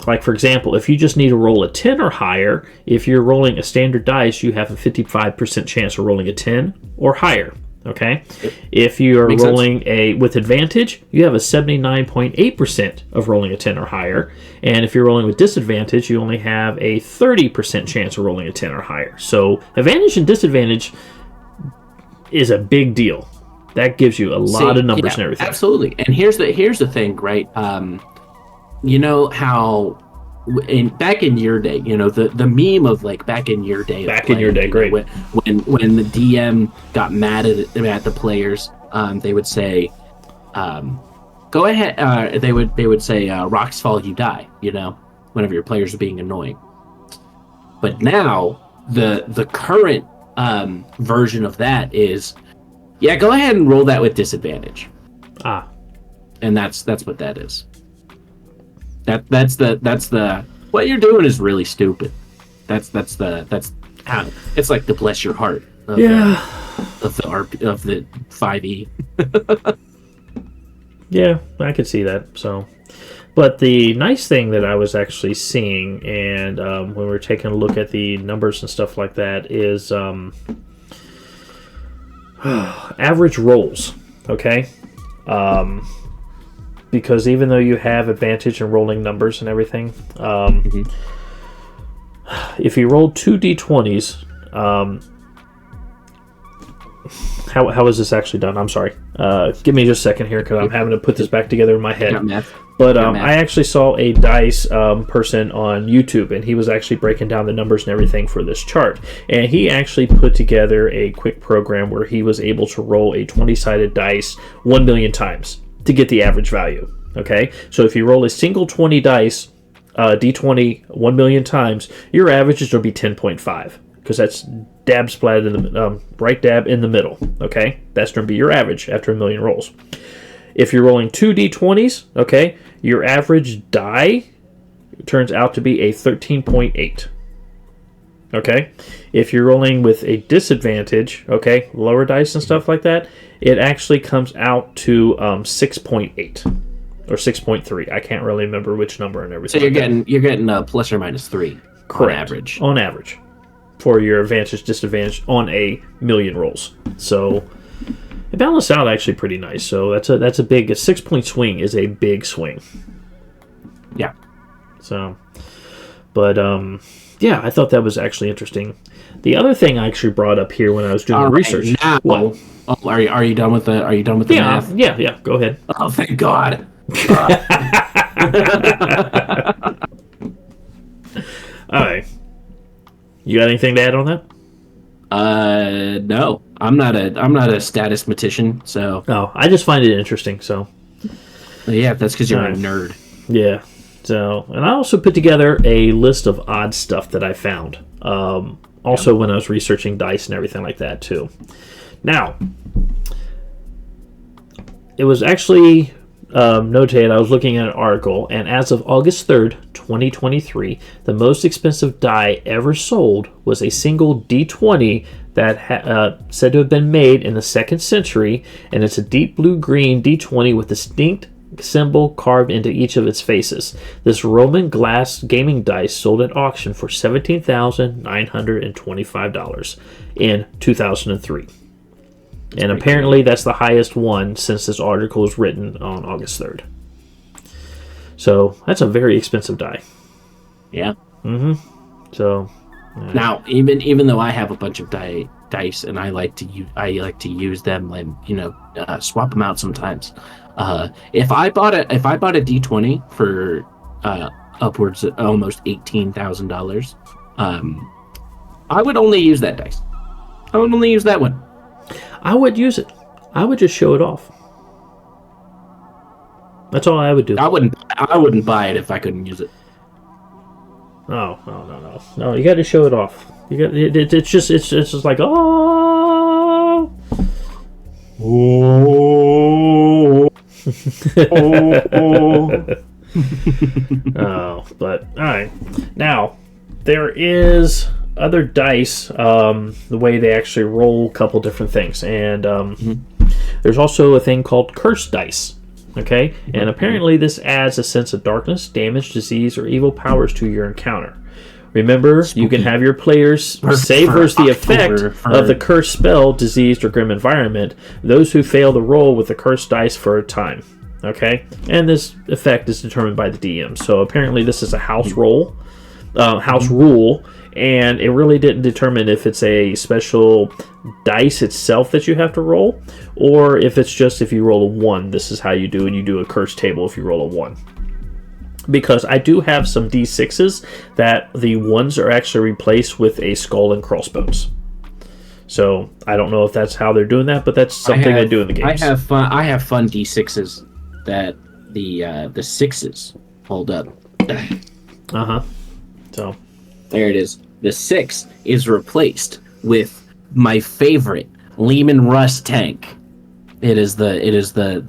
like, for example, if you just need to roll a 10 or higher, if you're rolling a standard dice, you have a 55% chance of rolling a 10 or higher. Okay? If you are rolling with advantage, you have a 79.8% of rolling a 10 or higher. And if you're rolling with disadvantage, you only have a 30% chance of rolling a 10 or higher. So advantage and disadvantage is a big deal. That gives you a lot of numbers and everything. Absolutely. And here's the thing, right? You know how back in your day, you know, the meme of like back in your day, great. When the DM got mad at the players, they would say, "Go ahead." They would say, "Rocks fall, you die." You know, whenever your players are being annoying. But now the current version of that is, yeah, go ahead and roll that with disadvantage. And that's what that is. That's the what you're doing is really stupid. That's how it's like the bless your heart of the 5e. Yeah, I could see that. So, but the nice thing that I was actually seeing, and when we were taking a look at the numbers and stuff like that, is average rolls. Okay. Because even though you have advantage in rolling numbers and everything, if you roll 2 d20s, how is this actually done? I'm sorry. Give me just a second here, because I'm having to put this back together in my head. But I actually saw a dice person on YouTube, and he was actually breaking down the numbers and everything for this chart. And he actually put together a quick program where he was able to roll a 20-sided dice 1 million times to get the average value. Okay, so if you roll a single 20 dice, d20 1 million times, your average is going to be 10.5, because that's dab splat in the right dab in the middle. Okay, that's going to be your average after 1 million rolls. If you're rolling 2 d20s, okay, your average die turns out to be a 13.8. Okay, if you're rolling with a disadvantage, okay, lower dice and stuff like that, it actually comes out to 6.8 or 6.3. I can't really remember which number and everything. So you're getting a plus or minus 3. Correct. On average for your advantage disadvantage on a million rolls. So it balanced out actually pretty nice. So that's a 6-point swing is a big swing. Yeah. So, but yeah, I thought that was actually interesting. The other thing I actually brought up here when I was doing the research. Now, are you done with the math? Yeah. Go ahead. Oh, thank God. All right. You got anything to add on that? No. I'm not a statistician, so. Oh, I just find it interesting. So. Yeah, that's because you're a nerd. Yeah. So, and I also put together a list of odd stuff that I found. Also, when I was researching dice and everything like that too. Now, it was actually notated. I was looking at an article, and as of August 3rd, 2023, the most expensive die ever sold was a single D20 that said to have been made in the 2nd century, and it's a deep blue-green D20 with distinct symbol carved into each of its faces. This Roman glass gaming dice sold at auction for $17,925 in 2003. And apparently that's the highest one since this article was written on August 3rd. So that's a very expensive die. Yeah. So now, even though I have a bunch of dice and I like to use them and swap them out sometimes. If I bought a D20 for upwards of almost $18,000, I would only use that dice. I would only use that one. I would use it. I would just show it off. That's all I would do. I wouldn't buy it if I couldn't use it. No. You got to show it off. You got it's just like oh. Oh, but all right. Now there is other dice. The way they actually roll a couple different things, and there's also a thing called cursed dice. Okay, and apparently this adds a sense of darkness, damage, disease, or evil powers to your encounter. Remember, you can have your players savors the effect of the cursed spell, diseased, or grim environment. Those who fail to roll with the cursed dice for a time. Okay, and this effect is determined by the DM. So apparently, this is a house rule, and it really didn't determine if it's a special dice itself that you have to roll, or if it's just if you roll a 1, this is how you do, and you do a curse table if you roll a 1. Because I do have some D6s that the 1s are actually replaced with a skull and crossbones. So I don't know if that's how they're doing that, but that's something they do in the games. I have fun D6s that the 6s hold up. So there it is. The 6 is replaced with my favorite Lehman Russ tank. It is the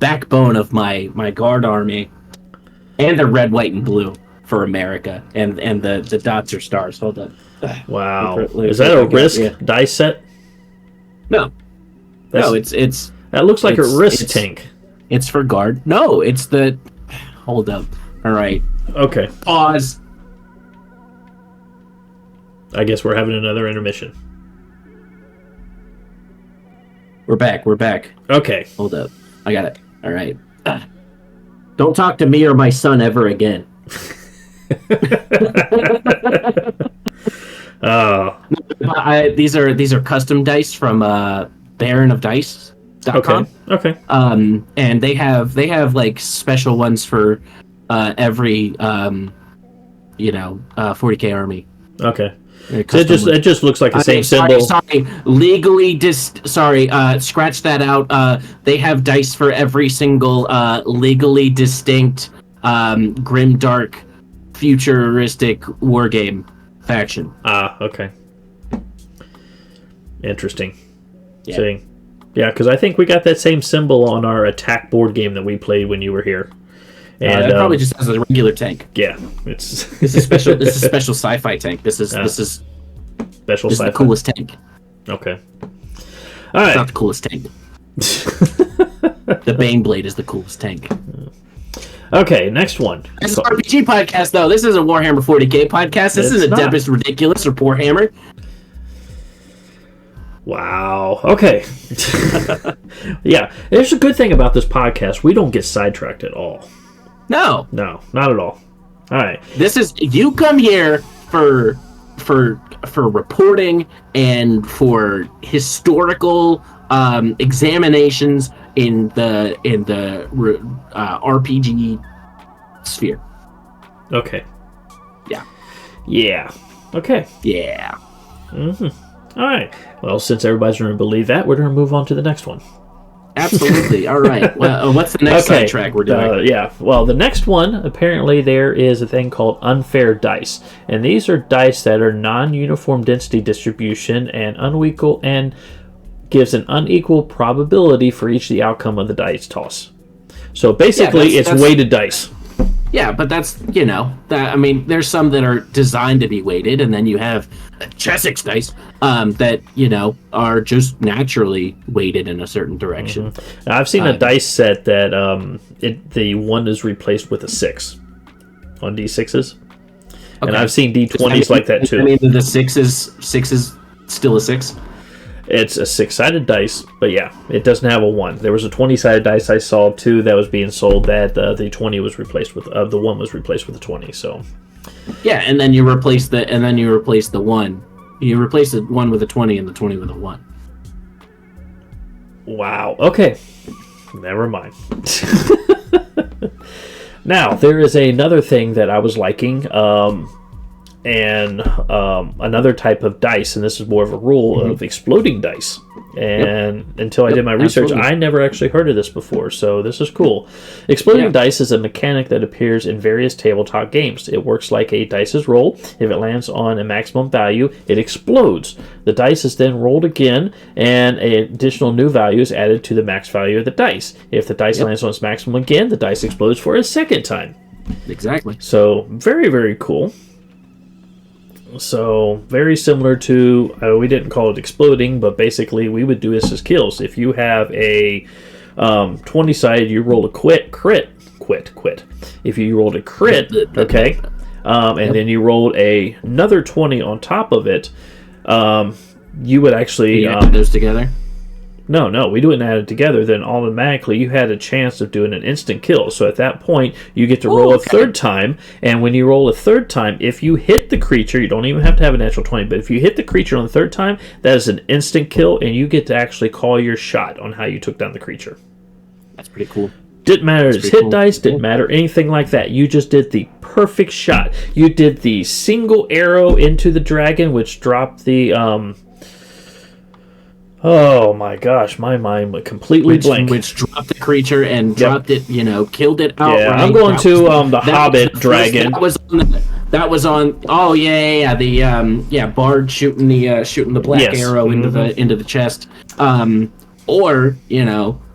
backbone of my guard army, and the red, white, and blue for America, and the dots are stars. Hold on. Wow, is that a Risk dice set? No, it's that looks like a Risk tank. It's for guard. No, it's the. Hold up. All right. Okay. Pause. I guess we're having another intermission. We're back. Okay. Hold up. I got it. All right. Don't talk to me or my son ever again. These are custom dice from baronofdice.com. Okay. And they have like special ones for every 40K army. Okay. It just looks like the same symbol. Sorry, scratch that out. They have dice for every single legally distinct, grimdark, futuristic wargame faction. Okay. Interesting. Yeah. See? Yeah, because I think we got that same symbol on our attack board game that we played when you were here. And that probably just has a regular tank. Yeah, this is special. This is special sci-fi tank. This is special sci-fi. The coolest tank. Okay. All right. It's not the coolest tank. The Baneblade is the coolest tank. Okay, next one. This is an RPG podcast, though. This is a Warhammer 40K podcast. This isn't Debus Ridiculous or Poor Hammer. Wow. Okay. Yeah, there's a good thing about this podcast. We don't get sidetracked at all. No, not at all. All right. This is you come here for reporting and for historical examinations in the RPG sphere. Okay. Yeah. Yeah. Okay. Yeah. Mm-hmm. All right. Well, since everybody's going to believe that, we're going to move on to the next one. Absolutely. All right. Well, what's the next sidetrack we're doing? Yeah. Well, the next one, apparently there is a thing called unfair dice. And these are dice that are non-uniform density distribution and unequal and gives an unequal probability for each the outcome of the dice toss. So basically, it's weighted dice. Yeah, but that's, that, I mean, there's some that are designed to be weighted, and then you have chess dice that, are just naturally weighted in a certain direction. Now, I've seen a dice set that the 1 is replaced with a 6 on D6s. Okay. And I've seen D20s like that too. I mean, the 6 is still a 6? It's a 6-sided dice, but yeah, it doesn't have a 1. There was a 20-sided dice I saw too that was being sold that the 20 was replaced with the 1 was replaced with a 20. So yeah, and then you replace the 1. You replace the 1 with a 20 and the 20 with a 1. Wow. Okay. Never mind. Now there is another thing that I was liking. And another type of dice, and this is more of a rule of exploding dice. And until I did my research, I never actually heard of this before, so this is cool. Exploding dice is a mechanic that appears in various tabletop games. It works like a dice's roll. If it lands on a maximum value, it explodes. The dice is then rolled again, and an additional new value is added to the max value of the dice. If the dice lands on its maximum again, the dice explodes for a second time. Exactly. So, very, very cool. So, very similar to, we didn't call it exploding, but basically we would do this as kills. If you have a 20-sided, you roll a quit. If you rolled a crit, okay, and then you rolled another 20 on top of it, you would actually... add those together? No, we didn't add it together. Then automatically you had a chance of doing an instant kill. So at that point, you get to roll a third time. And when you roll a third time, if you hit the creature, you don't even have to have a natural 20, but if you hit the creature on the third time, that is an instant kill, and you get to actually call your shot on how you took down the creature. That's pretty cool. Didn't matter its hit dice, didn't matter anything like that. You just did the perfect shot. You did the single arrow into the dragon, which dropped the... oh my gosh, my mind went completely blank. Which dropped the creature and dropped it, killed it outright. Yeah, I'm going to the Hobbit dragon. That was on. Oh yeah, the Bard shooting the black arrow into the chest. Or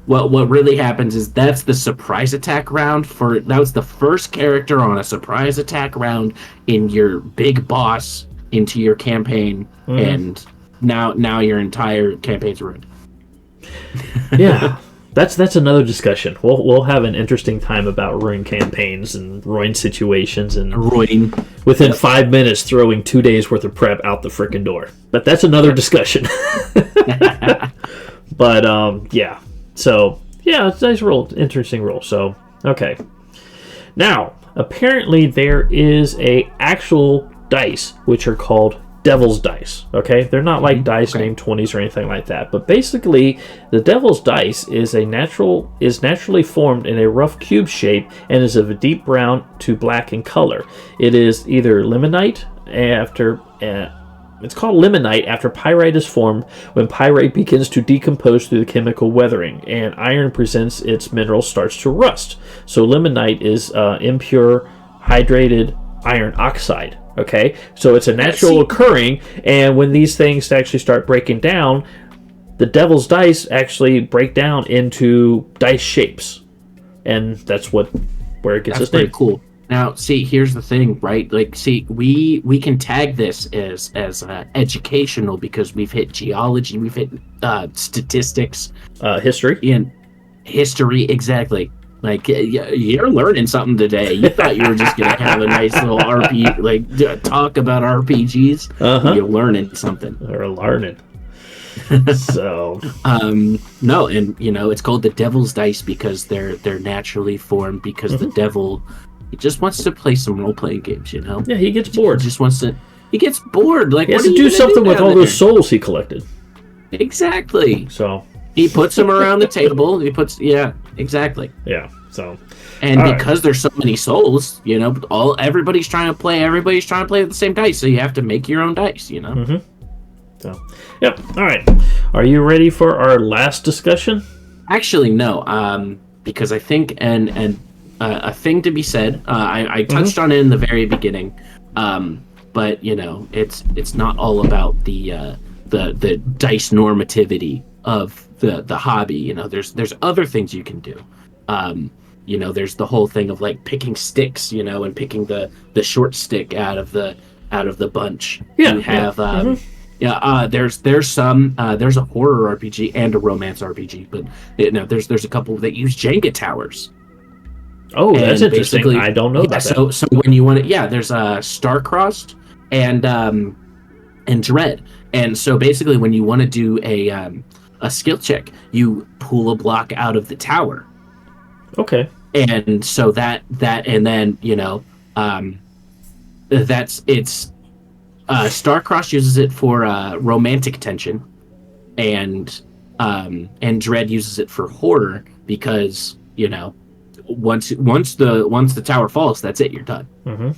what really happens is that's the surprise attack round that was the first character on a surprise attack round in your big boss into your campaign and. Now your entire campaign's ruined. Yeah, that's another discussion. We'll have an interesting time about ruined campaigns and ruined situations and within 5 minutes throwing 2 days worth of prep out the frickin' door. But that's another discussion. But yeah, so yeah, it's a nice roll, interesting roll. So okay, now apparently there is a actual dice which are called Devil's dice. Okay, they're not like dice named 20s or anything like that, but basically the Devil's dice is naturally formed in a rough cube shape and is of a deep brown to black in color. It is either limonite after it's called limonite after pyrite is formed when pyrite begins to decompose through the chemical weathering and iron presents its mineral starts to rust. So limonite is impure hydrated iron oxide. Okay, so it's a natural occurring, and when these things actually start breaking down, the Devil's dice actually break down into dice shapes, and that's where it gets its name. Pretty cool. Now, see, here's the thing, right? Like, see, we can tag this as educational because we've hit geology, we've hit statistics, history, exactly. Like, you're learning something today. You thought you were just going to have a nice little talk about RPGs. You're learning something. Or learning. So. No, and, it's called the Devil's Dice because they're naturally formed because the devil, he just wants to play some role-playing games, Yeah, he gets bored. He gets bored. Like, he has to do something with all those souls he collected. Exactly. So. He puts them around the table. Exactly. Yeah. So, and because there's so many souls, everybody's trying to play with the same dice. So you have to make your own dice. So, yep. All right. Are you ready for our last discussion? Actually, no. Because I think and a thing to be said. I touched on it in the very beginning. But it's not all about the dice normativity of the hobby. There's other things you can do. there's the whole thing of like picking sticks, and picking the short stick out of the bunch. Yeah, you have there's a horror RPG and a romance RPG, but there's a couple that use Jenga towers. Oh, that's interesting. I don't know about that. So when you want to, there's Star-Crossed and Dread, and so basically when you want to do a skill check, you pull a block out of the tower. Okay. And so that and then Star-Crossed uses it for romantic tension, and Dread uses it for horror because once the tower falls, that's it, you're done. Mm-hmm.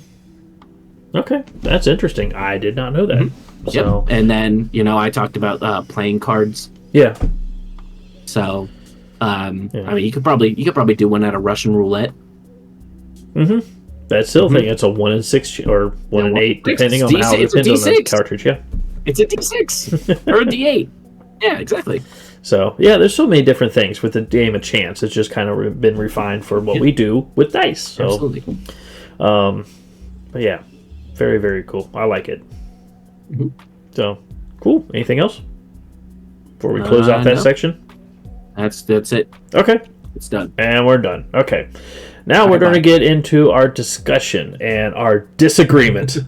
Okay, that's interesting. I did not know that. Mm-hmm. So, yep. And then I talked about playing cards. Yeah. So, I mean, you could probably do one out of Russian roulette. Mm-hmm. That's still thing. It's a 1 in 6 or 1 in 8, depending on how it depends on the cartridge. Yeah. It's a D6 or a D8. Yeah, exactly. So, there's so many different things with the game of chance. It's just kind of been refined for what we do with dice. So, absolutely. But yeah, very, very cool. I like it. Mm-hmm. So, cool. Anything else before we close out that section? That's it. Okay. It's done. And we're done. Okay. Now we're going to get into our discussion and our disagreement.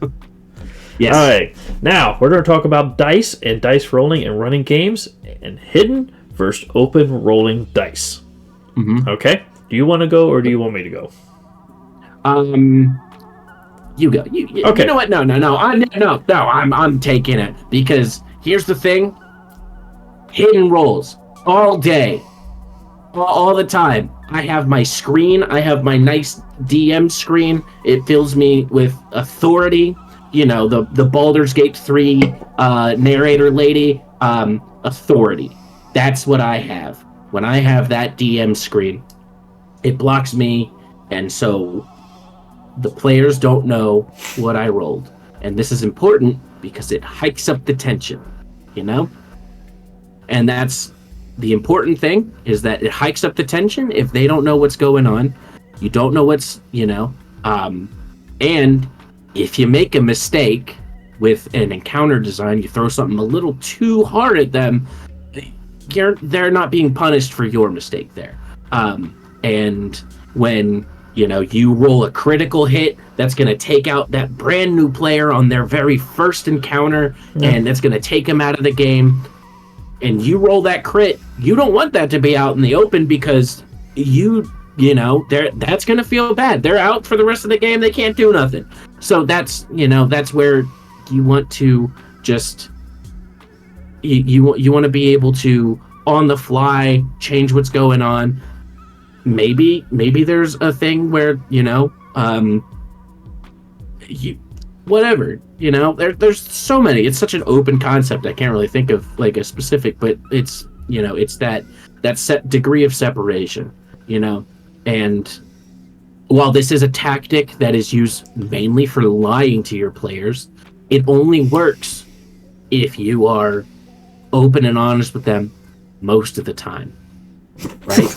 Yes. All right. Now, we're going to talk about dice and dice rolling and running games and hidden versus open rolling dice. Mm-hmm. Okay? Do you want to go or do you want me to go? You go. You okay. You know what? No. I'm taking it because here's the thing. Hidden rolls all day. All the time. I have my screen. I have my nice DM screen. It fills me with authority. The Baldur's Gate 3 narrator lady, authority. That's what I have. When I have that DM screen, it blocks me, and so the players don't know what I rolled. And this is important because it hikes up the tension, And that's the important thing, is that it hikes up the tension if they don't know what's going on. You don't know what's, and if you make a mistake with an encounter design, you throw something a little too hard at them, they're not being punished for your mistake there. And when, you roll a critical hit, that's going to take out that brand new player on their very first encounter, and that's going to take them out of the game. And you roll that crit, you don't want that to be out in the open because that's going to feel bad. They're out for the rest of the game. They can't do nothing. So that's where you want to just, you want to be able to, on the fly, change what's going on. Maybe there's a thing where, whatever, there's so many. It's such an open concept. I can't really think of like a specific, but it's it's that set degree of separation, and while this is a tactic that is used mainly for lying to your players, it only works if you are open and honest with them most of the time, right?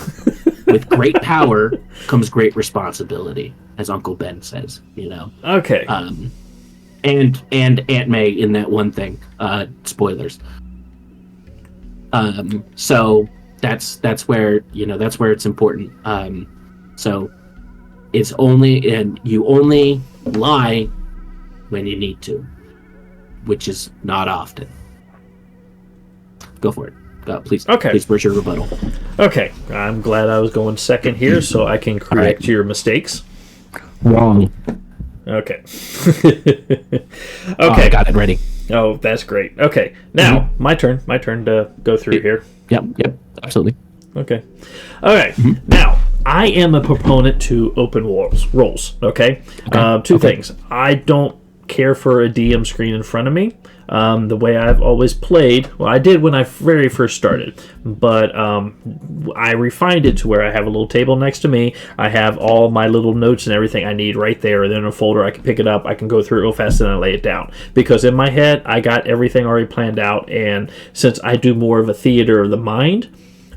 With great power comes great responsibility, as Uncle Ben says, Okay. And Aunt May in that one thing. Spoilers. So that's where it's important. So it's only, and you only lie when you need to, which is not often. Go for it. Please. Okay. Please, where's your rebuttal? Okay. I'm glad I was going second here so I can correct your mistakes. Wrong. Okay. Okay. I got it ready. Oh, that's great. Okay. Now, my turn to go through here. Yep. Absolutely. Okay. All right. Now, I am a proponent to open rolls. Okay. Two things. I don't care for a DM screen in front of me. The way I've always played, well, I did when I very first started, but I refined it to where I have a little table next to me. I have all my little notes and everything I need right there, and then in a folder I can pick it up, I can go through it real fast, and I lay it down. Because in my head, I got everything already planned out, and since I do more of a theater of the mind,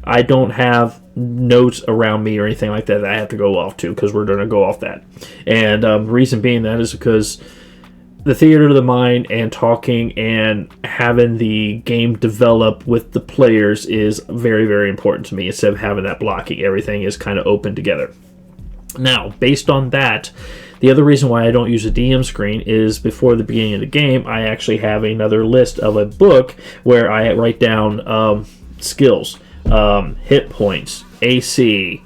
I don't have notes around me or anything like that I have to go off to, because we're going to go off that. And the reason being that is because the theater of the mind and talking and having the game develop with the players is very, very important to me. Instead of having that blocking, everything is kind of open together. Now, based on that, the other reason why I don't use a DM screen is before the beginning of the game, I actually have another list of a book where I write down skills, hit points, AC,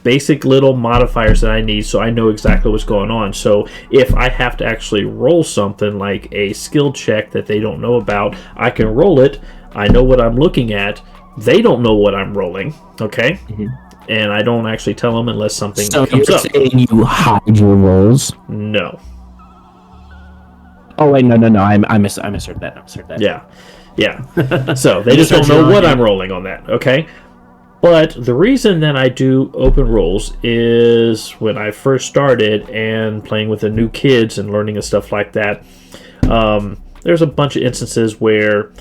basic little modifiers that I need, so I know exactly what's going on. So if I have to actually roll something like a skill check that they don't know about, I can roll it. I know what I'm looking at. They don't know what I'm rolling, okay? Mm-hmm. And I don't actually tell them unless something comes up. So you're saying you hide your rolls? No. Oh wait, no. I misheard that. Yeah. So they just don't know what I'm rolling on that, okay? But the reason that I do open rolls is when I first started and playing with the new kids and learning and stuff like that, there's a bunch of instances where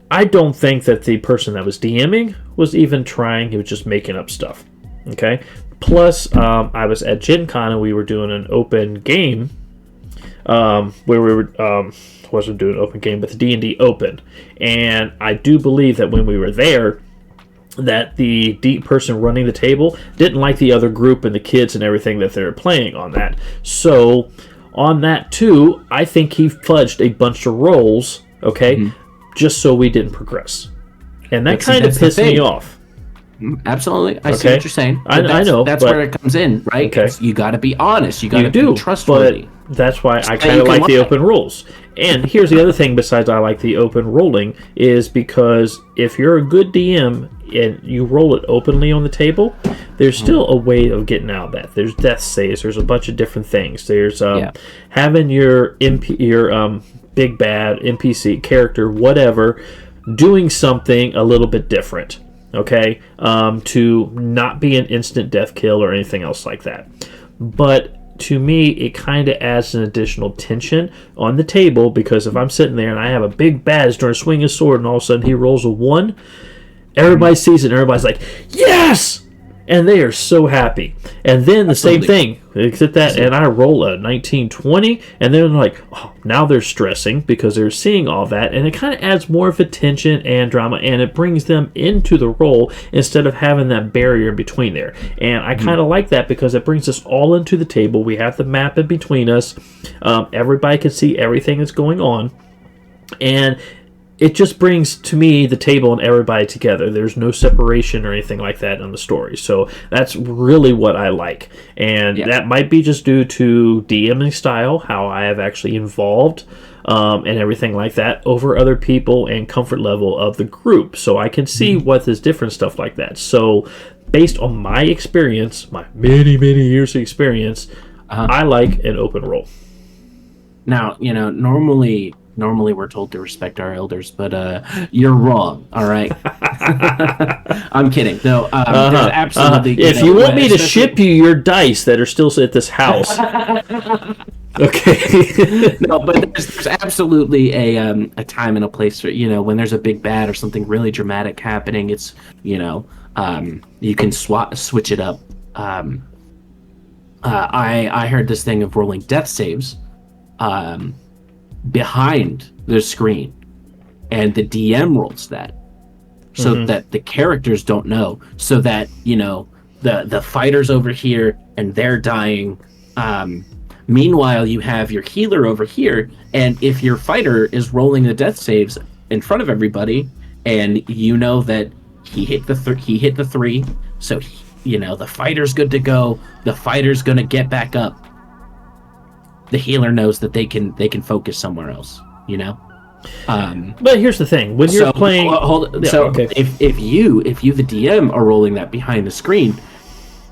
I don't think that the person that was DMing was even trying. He was just making up stuff, okay? Plus, I was at Gen Con and we were doing an open game where we were... wasn't doing an open game, but the D&D Open. And I do believe that when we were there, that the person running the table didn't like the other group and the kids and everything that they were playing on that. So on that too, I think he fudged a bunch of rolls, okay, just so we didn't progress. And that kind of pissed me off. Absolutely. I see what you're saying. I know. That's where it comes in, right? Okay. You got to be honest. You got to be trustworthy. But that's why I kind of like the open rules. And here's the other thing besides I like the open rolling is because if you're a good DM and you roll it openly on the table, there's still a way of getting out of that. There's death saves. There's a bunch of different things. There's having your big bad NPC character, whatever, doing something a little bit different. Okay, to not be an instant death kill or anything else like that. But to me, it kind of adds an additional tension on the table, because if I'm sitting there and I have a big bad during swinging his sword and all of a sudden he rolls a 1, everybody sees it and everybody's like, yes! And they are so happy. And then the same thing, except that, and I roll a 1920, and they're like, oh, now they're stressing because they're seeing all that, and it kind of adds more of a tension and drama, and it brings them into the role instead of having that barrier between there. And I kind of like that because it brings us all into the table. We have the map in between us. Everybody can see everything that's going on, and it just brings, to me, the table and everybody together. There's no separation or anything like that in the story. So that's really what I like. And that might be just due to DMing style, how I have actually involved and everything like that over other people and comfort level of the group. So I can see what is different stuff like that. So based on my experience, my many, many years of experience, I like an open roll. Now, normally we're told to respect our elders, but you're wrong. All right. I'm kidding. No, there's absolutely. If you want me to ship you your dice that are still at this house, okay. No, but there's absolutely a time and a place for when there's a big bad or something really dramatic happening. It's you can switch it up. I heard this thing of rolling death saves. Behind the screen, and the DM rolls that so that the characters don't know, so that the fighters over here and they're dying, meanwhile you have your healer over here, and if your fighter is rolling the death saves in front of everybody and that he hit the 3, so the fighter's good to go, the fighter's gonna get back up, the healer knows that they can focus somewhere else, But here's the thing: when you're playing, if you the DM are rolling that behind the screen,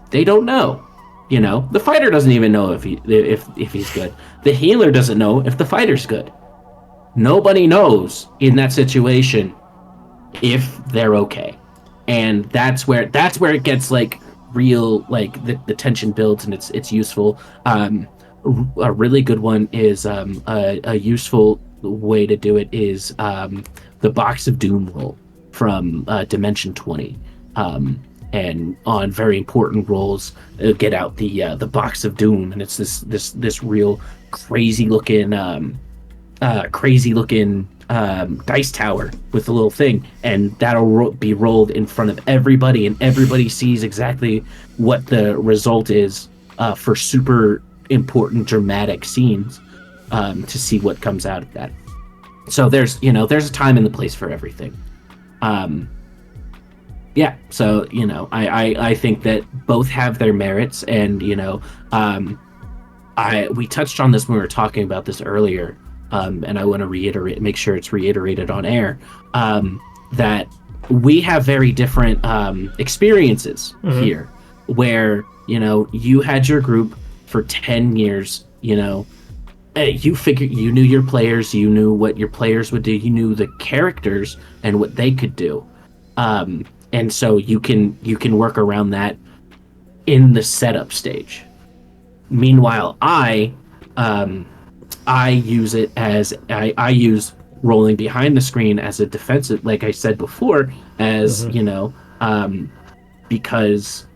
they don't know. The fighter doesn't even know if he's good. The healer doesn't know if the fighter's good. Nobody knows in that situation if they're okay, and that's where it gets like real, like the tension builds and it's useful. A really good one is a useful way to do it is the Box of Doom roll from Dimension 20. and on very important rolls, get out the box of doom, and it's this real crazy looking dice tower with a little thing, and that'll be rolled in front of everybody, and everybody sees exactly what the result is for super important dramatic scenes, to see what comes out of that. So there's a time and the place for everything. Yeah, so I think that both have their merits, and we touched on this when we were talking about this earlier, and I want to make sure it's reiterated on air, that we have very different experiences here, where you had your group for 10 years. You knew your players, you knew what your players would do, you knew the characters and what they could do, and so you can work around that in the setup stage. Meanwhile, I use it as I use rolling behind the screen as a defensive, like I said before, as because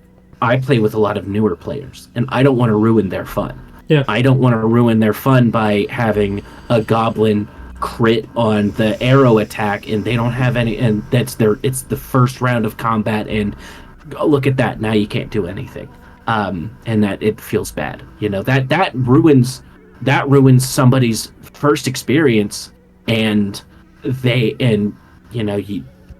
I play with a lot of newer players, and I don't want to ruin their fun. Yeah. I don't want to ruin their fun by having a goblin crit on the arrow attack, and they don't have any, and it's the first round of combat, and look at that, now you can't do anything, and that it feels bad. That ruins somebody's first experience, and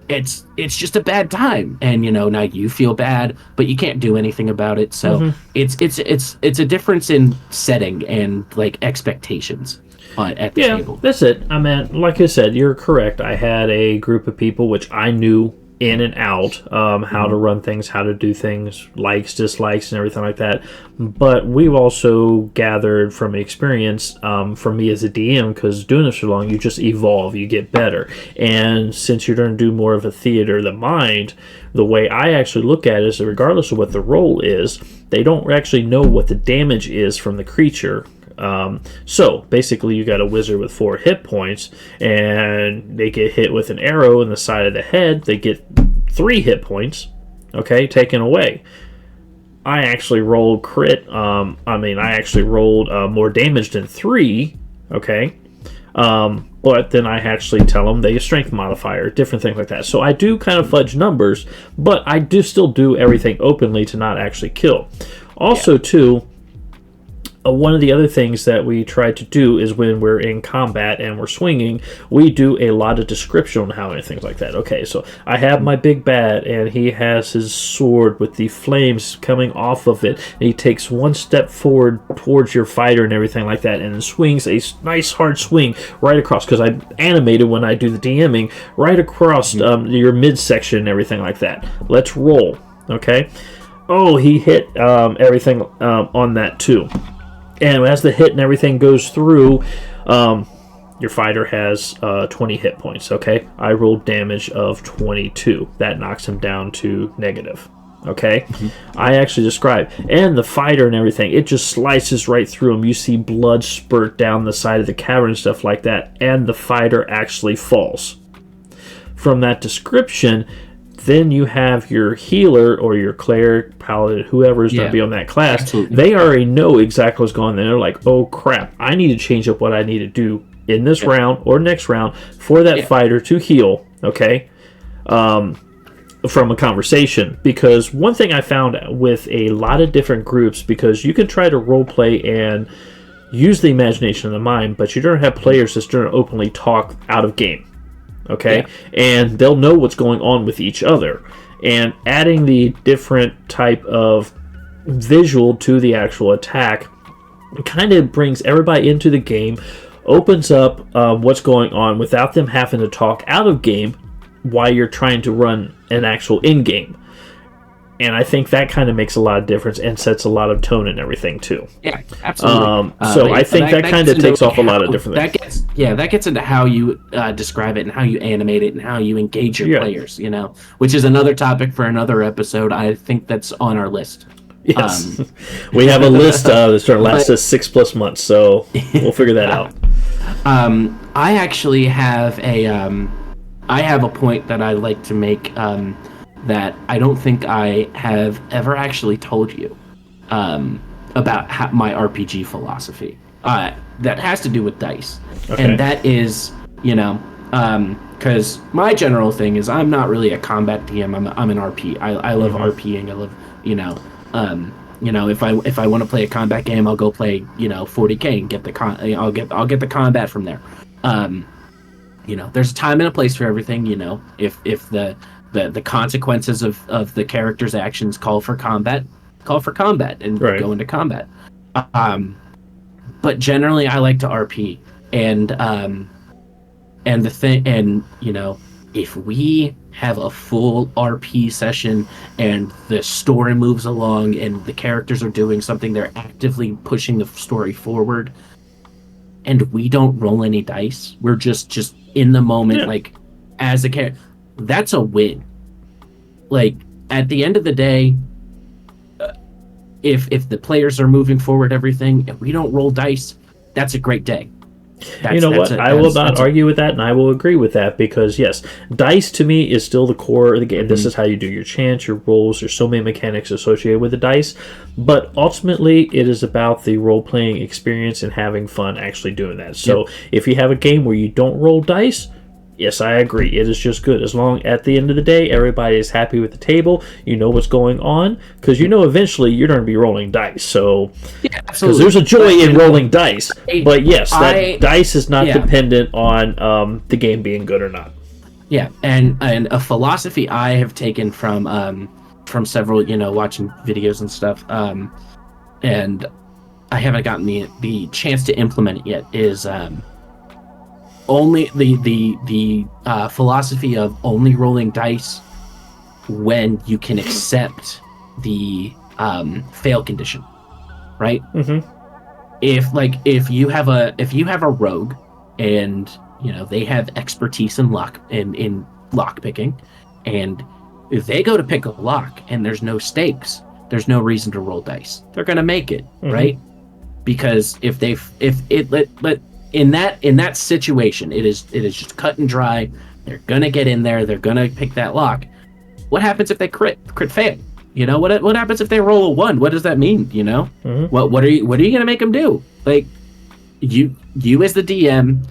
it's just a bad time, and now you feel bad, but you can't do anything about it. So it's a difference in setting and like expectations at the table. That's it. I mean, like I said, you're correct. I had a group of people which I knew in and out, how to run things, how to do things, likes, dislikes, and everything like that. But we've also gathered from experience, for me as a DM, because doing this for long, you just evolve, you get better. And since you're going to do more of a theater of the mind, the way I actually look at it is that regardless of what the role is, they don't actually know what the damage is from the creature. So basically you got a wizard with 4 hit points, and they get hit with an arrow in the side of the head, they get 3 hit points, taken away. I actually rolled crit, I actually rolled more damage than 3, but then I actually tell them they strength modifier, different things like that. So I do kind of fudge numbers, but I do still do everything openly to not actually kill. Also, too, one of the other things that we try to do is when we're in combat and we're swinging, we do a lot of description on how and things like that. Okay, so I have my big bad, and he has his sword with the flames coming off of it, and he takes one step forward towards your fighter and everything like that, and swings a nice hard swing right across, because I animated when I do the DMing, right across your midsection and everything like that. Let's roll, okay? Oh, he hit everything on that too. And as the hit and everything goes through, your fighter has 20 hit points, okay? I rolled damage of 22. That knocks him down to negative, okay? I actually describe. And the fighter and everything, it just slices right through him. You see blood spurt down the side of the cavern and stuff like that, and the fighter actually falls. From that description, then you have your healer or your cleric, paladin, whoever is going to be on that class. Absolutely. They already know exactly what's going on. They're like, oh crap, I need to change up what I need to do in this round or next round for that fighter to heal, okay, from a conversation. Because one thing I found with a lot of different groups, because you can try to role play and use the imagination of the mind, but you don't have players that's going to openly talk out of game. Okay, and they'll know what's going on with each other, and adding the different type of visual to the actual attack kind of brings everybody into the game, opens up what's going on without them having to talk out of game while you're trying to run an actual in-game. And I think that kind of makes a lot of difference and sets a lot of tone and everything too. Yeah, absolutely. So I think that kind of takes off a lot of different things. That gets into how you describe it and how you animate it and how you engage your players, which is another topic for another episode. I think that's on our list. Yes. We have a list that's going to last us 6+ months, so we'll figure that out. I actually have a point that I like to make that I don't think I have ever actually told you about my RPG philosophy. That has to do with dice. Okay. And that is, because my general thing is I'm not really a combat DM. I'm an RP. I love RPing. I love, if I want to play a combat game, I'll go play 40K and get the I'll get the combat from there. There's a time and a place for everything. If the consequences of the character's actions call for combat and go into combat. But generally, I like to RP, and the thing, and if we have a full RP session and the story moves along and the characters are doing something, they're actively pushing the story forward, and we don't roll any dice, we're just in the moment, like as a character, that's a win. Like at the end of the day, if the players are moving forward everything and we don't roll dice, that's a great day. I will not argue with that, and I will agree with that, because yes, dice to me is still the core of the game. Mm-hmm. This is how you do your chants, your rolls. There's so many mechanics associated with the dice, but ultimately it is about the role-playing experience and having fun actually doing that. So if you have a game where you don't roll dice, yes, I agree. It is just good. As long at the end of the day, everybody is happy with the table. You know what's going on, because eventually you're going to be rolling dice. So, because there's a joy in rolling dice. But yes, that dice is not dependent on the game being good or not. Yeah, and a philosophy I have taken from several, watching videos and stuff, and I haven't gotten the chance to implement it yet, is only the philosophy of only rolling dice when you can accept the fail condition, right? Mm-hmm. If you have a rogue and they have expertise in lock picking, and if they go to pick a lock and there's no stakes, there's no reason to roll dice. They're gonna make it, right? Because in that situation, it is just cut and dry. They're gonna get in there. They're gonna pick that lock. What happens if they crit fail? What happens if they roll a 1? What does that mean? What are you gonna make them do? Like you as the DM,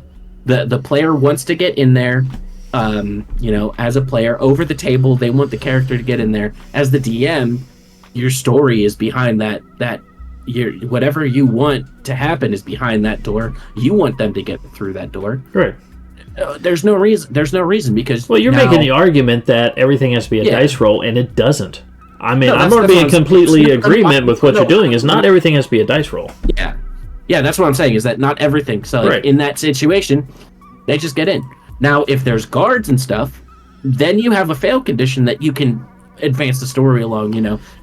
the player wants to get in there. As a player over the table, they want the character to get in there. As the DM, your story is behind that. Whatever you want to happen is behind that door. You want them to get through that door. Right. There's no reason because you're making the argument that everything has to be a dice roll, and it doesn't. I mean, I'm going to be in completely agreement with what you're doing. Is not everything has to be a dice roll. Yeah, that's what I'm saying. Is that not everything? So in that situation, they just get in. Now, if there's guards and stuff, then you have a fail condition that you can advance the story along.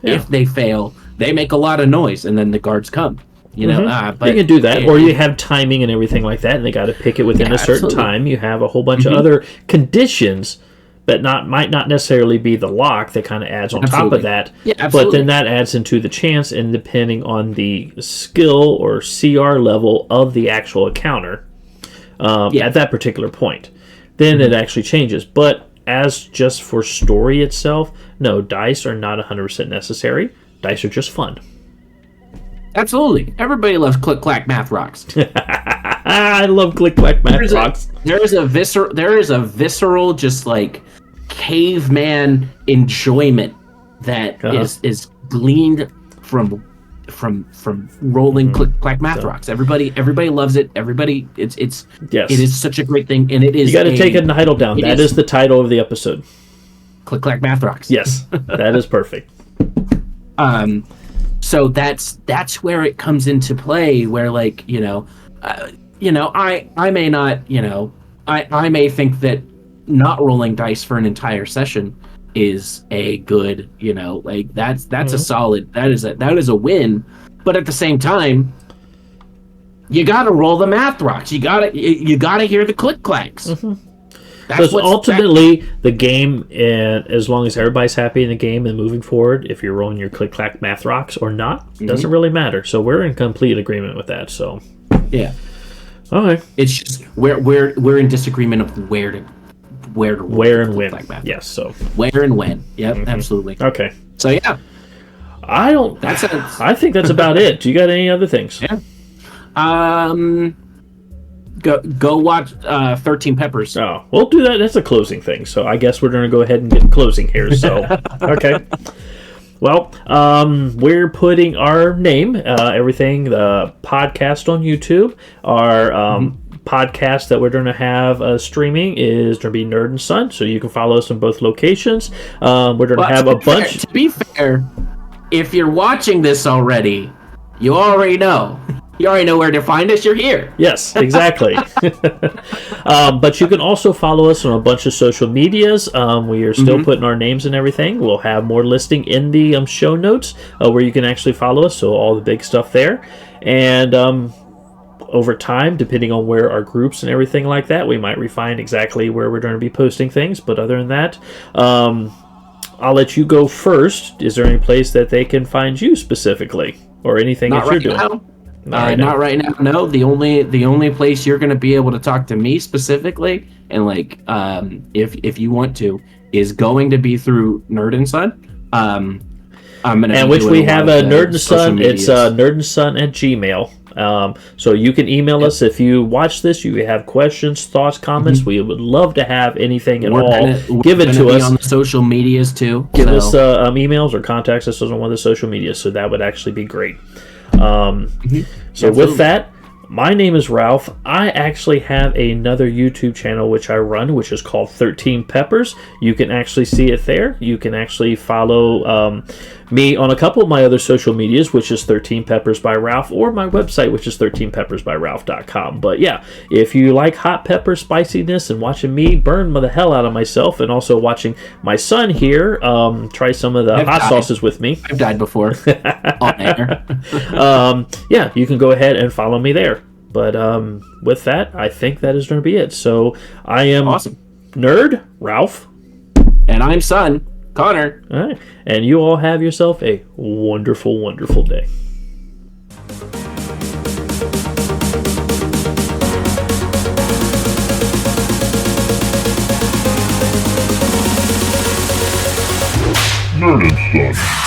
If they fail, they make a lot of noise, and then the guards come. But you can do that, or you have timing and everything like that, and they got to pick it within a certain time. You have a whole bunch of other conditions that might not necessarily be the lock that kind of adds on top of that. But then that adds into the chance, and depending on the skill or CR level of the actual encounter at that particular point, then it actually changes. But as just for story itself, no, dice are not 100% necessary. Dice are just fun. Absolutely. Everybody loves click clack math rocks. I love click clack math rocks. There is a visceral just like caveman enjoyment that is gleaned from rolling click clack math rocks. Everybody loves it. It is such a great thing, and it is. You got to take a title down. That is the title of the episode. Click clack math rocks. Yes, that is perfect. So that's where it comes into play, where I may not, I may think that not rolling dice for an entire session is a good, that's a solid, that is a win. But at the same time, you got to roll the math rocks. You got to hear the click clacks. Mm-hmm. Because ultimately, the game, and as long as everybody's happy in the game and moving forward, if you're rolling your click clack math rocks or not, doesn't really matter. So we're in complete agreement with that. So yeah, okay. It's just we're in disagreement of where where to roll. Where and when. Like that. Yes. So where and when. Yep. Absolutely. okay. So yeah. I think that's about it. Do you got any other things? Yeah. Go watch 13 Peppers. Oh, we'll do that. That's a closing thing. So I guess we're going to go ahead and get closing here. So, okay. Well, we're putting our name, everything, the podcast on YouTube. Our podcast that we're going to have streaming is going to be NerdandSon. So you can follow us in both locations. We're going to have a bunch. To be fair, if you're watching this already, you already know. You already know where to find us. You're here. Yes, exactly. But you can also follow us on a bunch of social medias. We are still putting our names and everything. We'll have more listing in the show notes where you can actually follow us. So all the big stuff there. And over time, depending on where our groups and everything like that, we might refine exactly where we're going to be posting things. But other than that, I'll let you go first. Is there any place that they can find you specifically or anything Not that you're right doing? Now. Not right now. No, the only place you're going to be able to talk to me specifically, and like if you want to, is going to be through NerdandSon. I'm gonna and which we have a NerdandSon. It's NerdandSon at Gmail. So you can email us if you watch this. You have questions, thoughts, comments. We would love to have anything at all given to us on the social medias too. Give us emails or contact us on one of the social medias. So that would actually be great. So Absolutely. with that, my name is Ralph. I actually have another YouTube channel which I run, which is called 13 Peppers. You can actually see it there. You can actually follow me on a couple of my other social medias, which is 13 Peppers by Ralph, or my website, which is 13peppersbyralph.com. But yeah, if you like hot pepper spiciness and watching me burn the hell out of myself, and also watching my son here try some of the hot sauces with me. I've died before on air. Yeah, you can go ahead and follow me there. But with that, I think that is going to be it. So I am awesome. Nerd Ralph, and I'm Son Connor. All right, and you all have yourself a wonderful, wonderful day. NerdandSon.